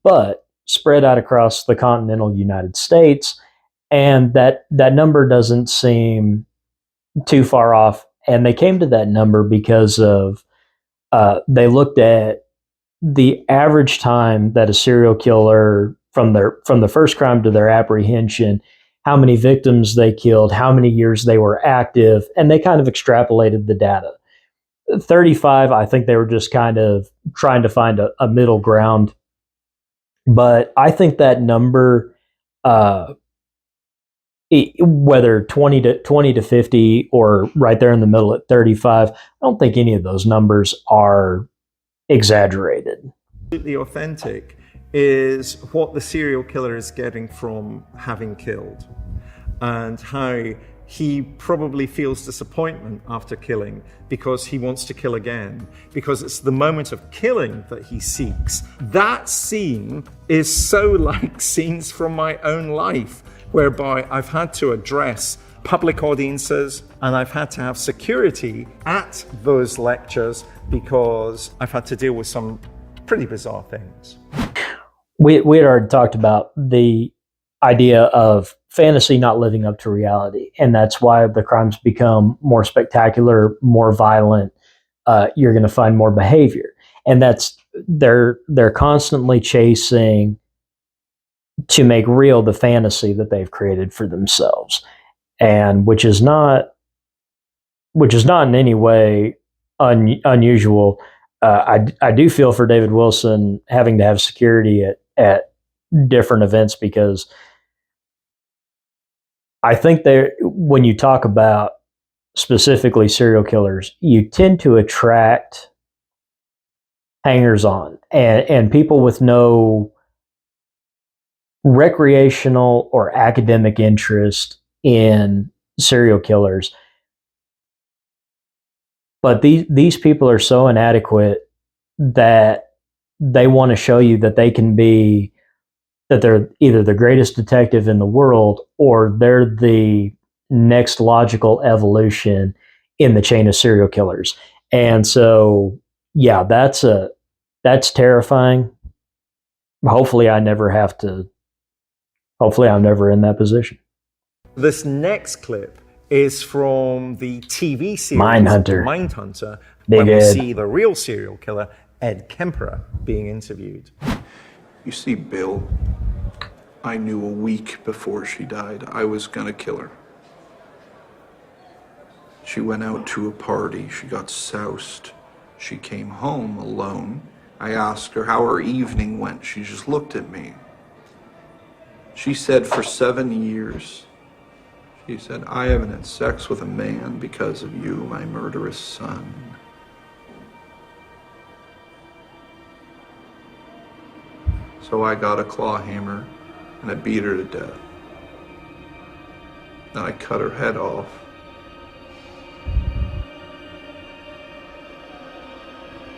but spread out across the continental United States, and that number doesn't seem too far off. And they came to that number because of they looked at the average time that a serial killer from the first crime to their apprehension, how many victims they killed, how many years they were active, and they kind of extrapolated the data. 35, I think they were just kind of trying to find a middle ground. But I think that number, whether 20 to 50 or right there in the middle at 35, I don't think any of those numbers are exaggerated. Completely authentic is what the serial killer is getting from having killed, and how he probably feels disappointment after killing because he wants to kill again, because it's the moment of killing that he seeks. That scene is so like scenes from my own life, whereby I've had to address public audiences, and I've had to have security at those lectures because I've had to deal with some pretty bizarre things. We had already talked about the idea of fantasy not living up to reality, and that's why the crimes become more spectacular, more violent. You're going to find more behavior, and that's they're constantly chasing to make real the fantasy that they've created for themselves, and which is not in any way unusual. I do feel for David Wilson having to have security at different events, because I think when you talk about specifically serial killers, you tend to attract hangers on and people with no recreational or academic interest in serial killers. But these people are so inadequate that they want to show you that they're either the greatest detective in the world, or they're the next logical evolution in the chain of serial killers. And so, yeah, that's terrifying. Hopefully I'm never in that position. This next clip is from the TV series Mindhunter, Big where we Ed. see the real serial killer, Ed Kemper, being interviewed. You see, Bill, I knew a week before she died I was gonna kill her. She went out to a party, she got soused. She came home alone. I asked her how her evening went. She just looked at me. She said, for 7 years, she said, I haven't had sex with a man because of you, my murderous son. So I got a claw hammer and I beat her to death. Then I cut her head off.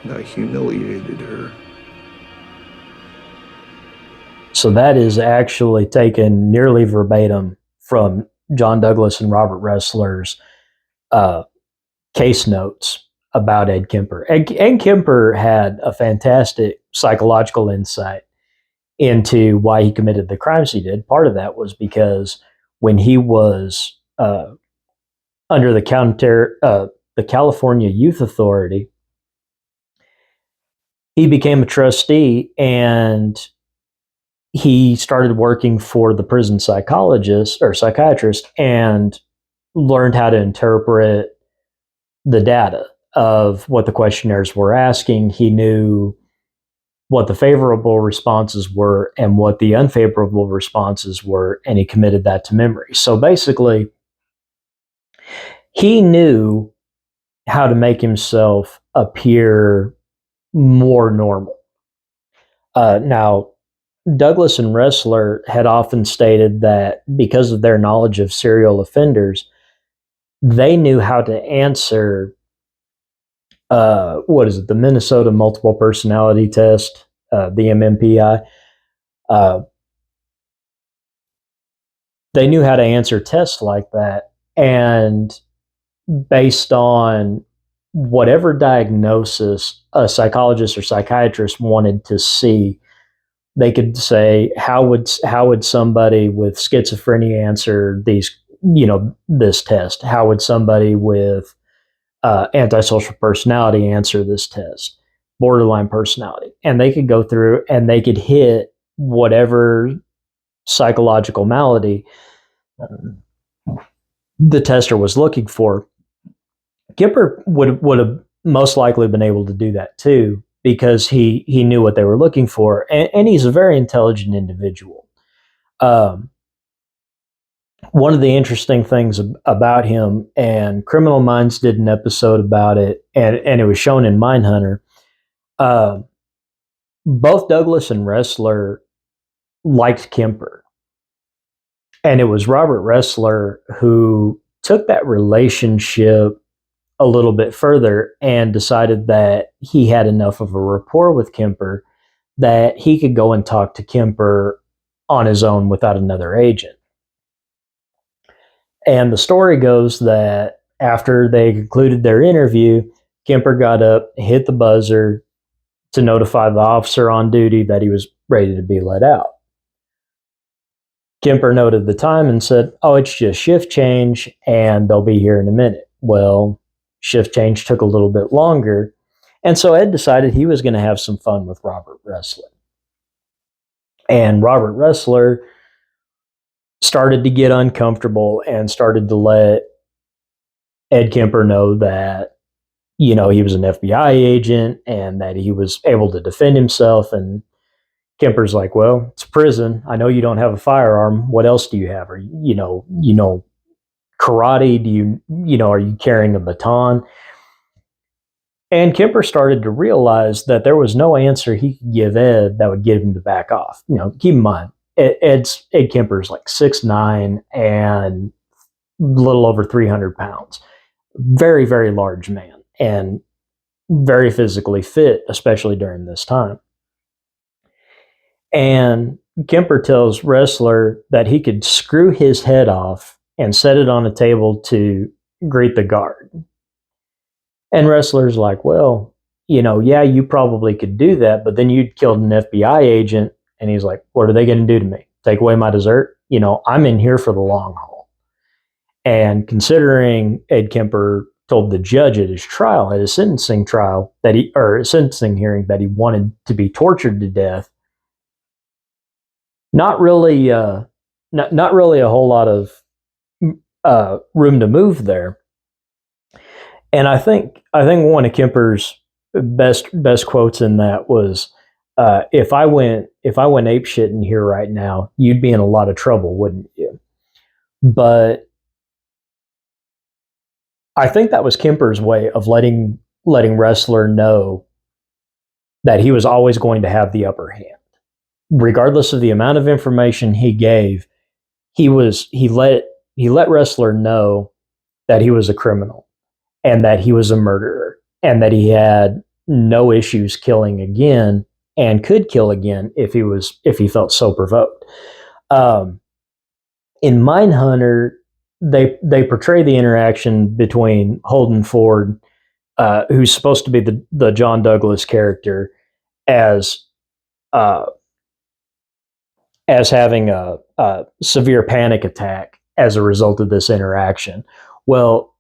And I humiliated her. So that is actually taken nearly verbatim from John Douglas and Robert Ressler's case notes about Ed Kemper. Ed Kemper had a fantastic psychological insight into why he committed the crimes he did. Part of that was because when he was under the California Youth Authority, he became a trustee, and he started working for the prison psychiatrist, and learned how to interpret the data of what the questionnaires were asking. He knew what the favorable responses were and what the unfavorable responses were, and he committed that to memory. So basically, he knew how to make himself appear more normal. Now, Douglas and Ressler had often stated that because of their knowledge of serial offenders, they knew how to answer the Minnesota Multiple Personality Test, the MMPI. They knew how to answer tests like that, and based on whatever diagnosis a psychologist or psychiatrist wanted to see, they could say, how would somebody with schizophrenia answer this test? How would somebody with antisocial personality answer this test? Borderline personality. And they could go through and they could hit whatever psychological malady the tester was looking for. Kemper would have most likely been able to do that too, because he knew what they were looking for, and he's a very intelligent individual. One of the interesting things about him, and Criminal Minds did an episode about it, and it was shown in Mindhunter, both Douglas and Ressler liked Kemper. And it was Robert Ressler who took that relationship a little bit further and decided that he had enough of a rapport with Kemper that he could go and talk to Kemper on his own without another agent. And the story goes that after they concluded their interview, Kemper got up, hit the buzzer to notify the officer on duty that he was ready to be let out. Kemper noted the time and said, "Oh, it's just shift change, and they'll be here in a minute." Well, shift change took a little bit longer, and so Ed decided he was going to have some fun with Robert Ressler. And Robert Ressler started to get uncomfortable and started to let Ed Kemper know that, he was an FBI agent and that he was able to defend himself. And Kemper's like, "Well, it's prison. I know you don't have a firearm. What else do you have? Are you karate? Are you carrying a baton?" And Kemper started to realize that there was no answer he could give Ed that would get him to back off. Keep in mind, Ed Kemper's like 6'9" and a little over 300 pounds. Very, very large man and very physically fit, especially during this time. And Kemper tells Ressler that he could screw his head off and set it on a table to greet the guard. And Ressler's like, "Well, yeah, you probably could do that, but then you'd killed an FBI agent." And he's like, "What are they going to do to me? Take away my dessert? I'm in here for the long haul." And considering Ed Kemper told the judge at his trial, at his sentencing hearing, that he wanted to be tortured to death, not really a whole lot of room to move there. And I think one of Kemper's best quotes in that was, if I went apeshit in here right now, you'd be in a lot of trouble, wouldn't you?" But I think that was Kemper's way of letting Ressler know that he was always going to have the upper hand. Regardless of the amount of information he gave, he let Ressler know that he was a criminal and that he was a murderer and that he had no issues killing again and could kill again if he felt so provoked. In Mindhunter, they portray the interaction between Holden Ford, who's supposed to be the John Douglas character, as having a severe panic attack as a result of this interaction. Well,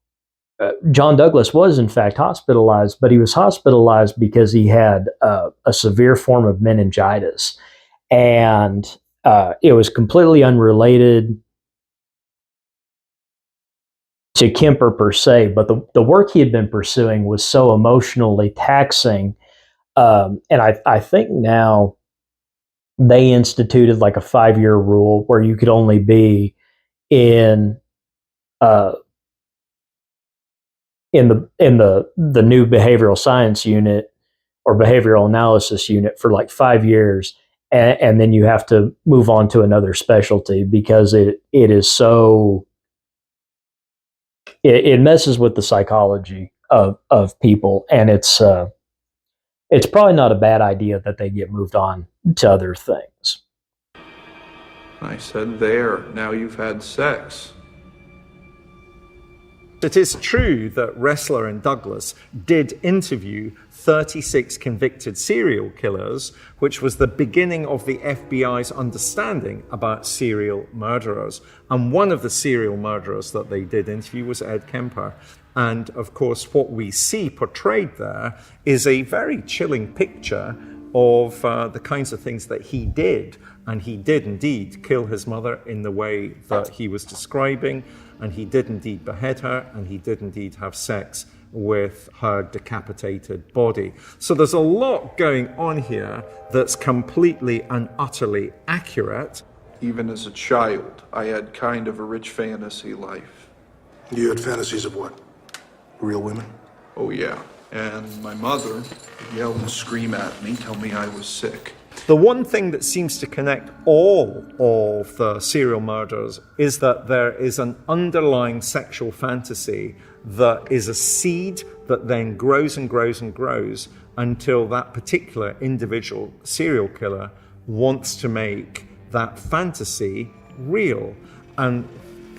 John Douglas was in fact hospitalized, but he was hospitalized because he had a severe form of meningitis, and it was completely unrelated to Kemper per se, but the work he had been pursuing was so emotionally taxing, and I think now they instituted like a 5-year rule where you could only be in the new behavioral science unit or behavioral analysis unit for like 5 years, and then you have to move on to another specialty because it is so. It messes with the psychology of people, and it's probably not a bad idea that they get moved on to other things. I said, "There, now you've had sex." It is true that Ressler and Douglas did interview 36 convicted serial killers, which was the beginning of the FBI's understanding about serial murderers. And one of the serial murderers that they did interview was Ed Kemper. And of course, what we see portrayed there is a very chilling picture of the kinds of things that he did. And he did indeed kill his mother in the way that he was describing, and he did indeed behead her, and he did indeed have sex with her decapitated body. So there's a lot going on here that's completely and utterly accurate. Even as a child, I had kind of a rich fantasy life. You had fantasies of what? Real women? Oh yeah, and my mother would yell and scream at me, tell me I was sick. The one thing that seems to connect all of the serial murders is that there is an underlying sexual fantasy that is a seed that then grows and grows and grows until that particular individual serial killer wants to make that fantasy real. And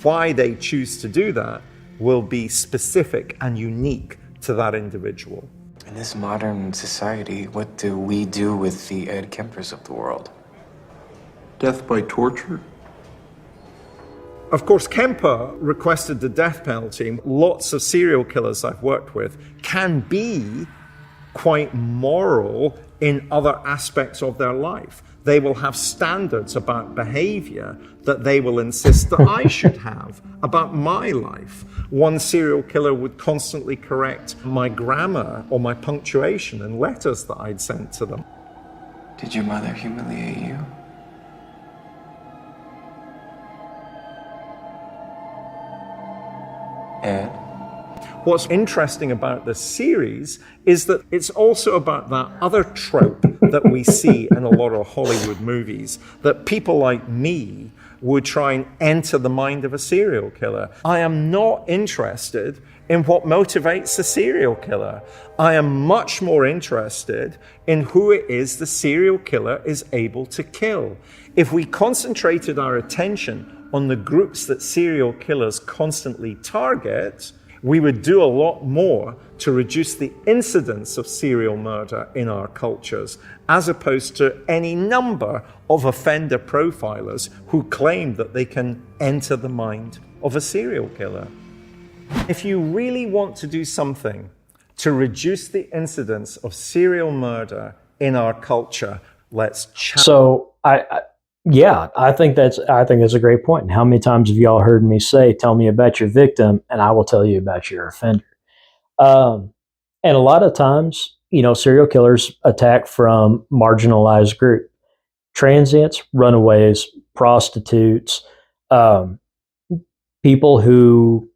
Why they choose to do that will be specific and unique to that individual. In this modern society, what do we do with the Ed Kempers of the world? Death by torture? Of course, Kemper requested the death penalty. Lots of serial killers I've worked with can be quite moral in other aspects of their life. They will have standards about behavior that they will insist that I should have about my life. One serial killer would constantly correct my grammar or my punctuation in letters that I'd sent to them. Did your mother humiliate you? Ed? What's interesting about this series is that it's also about that other trope that we see in a lot of Hollywood movies, that people like me would try and enter the mind of a serial killer. I am not interested in what motivates a serial killer. I am much more interested in who it is the serial killer is able to kill. If we concentrated our attention on the groups that serial killers constantly target, we would do a lot more to reduce the incidence of serial murder in our cultures, as opposed to any number of offender profilers who claim that they can enter the mind of a serial killer. If you really want to do something to reduce the incidence of serial murder in our culture, let's chat. So I think that's a great point. And how many times have y'all heard me say, "Tell me about your victim, and I will tell you about your offender"? And a lot of times, serial killers attack from marginalized group: transients, runaways, prostitutes, people who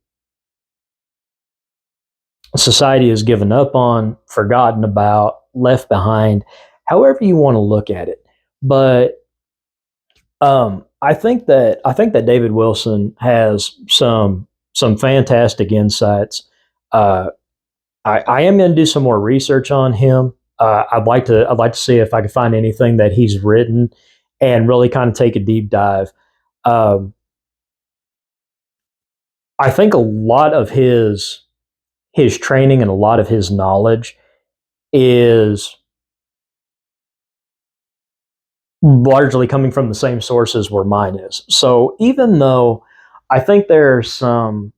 society has given up on, forgotten about, left behind, however you want to look at it. But I think that David Wilson has some fantastic insights. I am going to do some more research on him. I'd like to see if I can find anything that he's written and really kind of take a deep dive. I think a lot of his training and a lot of his knowledge is largely coming from the same sources where mine is. So even though I think there are some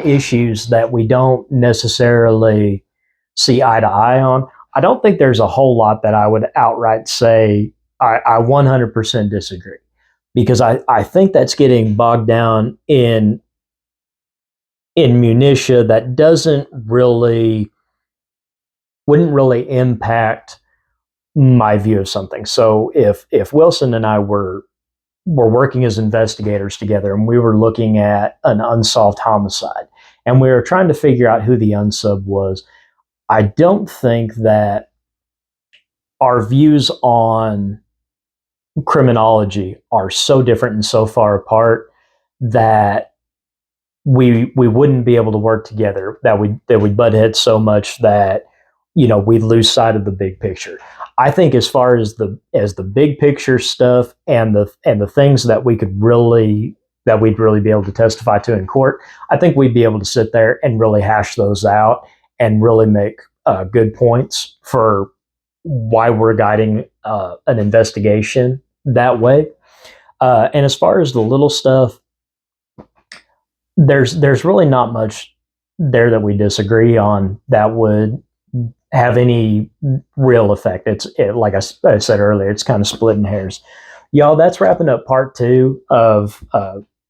issues that we don't necessarily see eye to eye on, I don't think there's a whole lot that I would outright say I 100% disagree, because I think that's getting bogged down in minutia that wouldn't really impact my view of something. So if Wilson and I were working as investigators together and we were looking at an unsolved homicide and we were trying to figure out who the unsub was, I don't think that our views on criminology are so different and so far apart that we wouldn't be able to work together, that we'd butt heads so much that we'd lose sight of the big picture. I think as far as the big picture stuff and the things that we'd really be able to testify to in court, I think we'd be able to sit there and really hash those out and really make good points for why we're guiding an investigation that way. And as far as the little stuff, there's really not much there that we disagree on that would have any real effect. Like I said earlier, it's kind of splitting hairs. Y'all, that's wrapping up part 2 of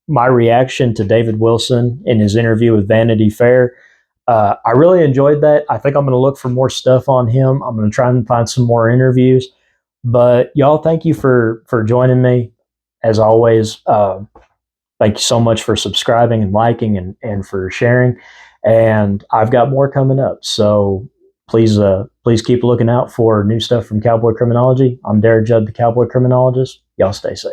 my reaction to David Wilson in his interview with Vanity Fair. I really enjoyed that. I think I'm going to look for more stuff on him. I'm going to try and find some more interviews. But y'all, thank you for joining me. As always, thank you so much for subscribing and liking and for sharing. And I've got more coming up. So please keep looking out for new stuff from Cowboy Criminology. I'm Derek Judd, the Cowboy Criminologist. Y'all stay safe.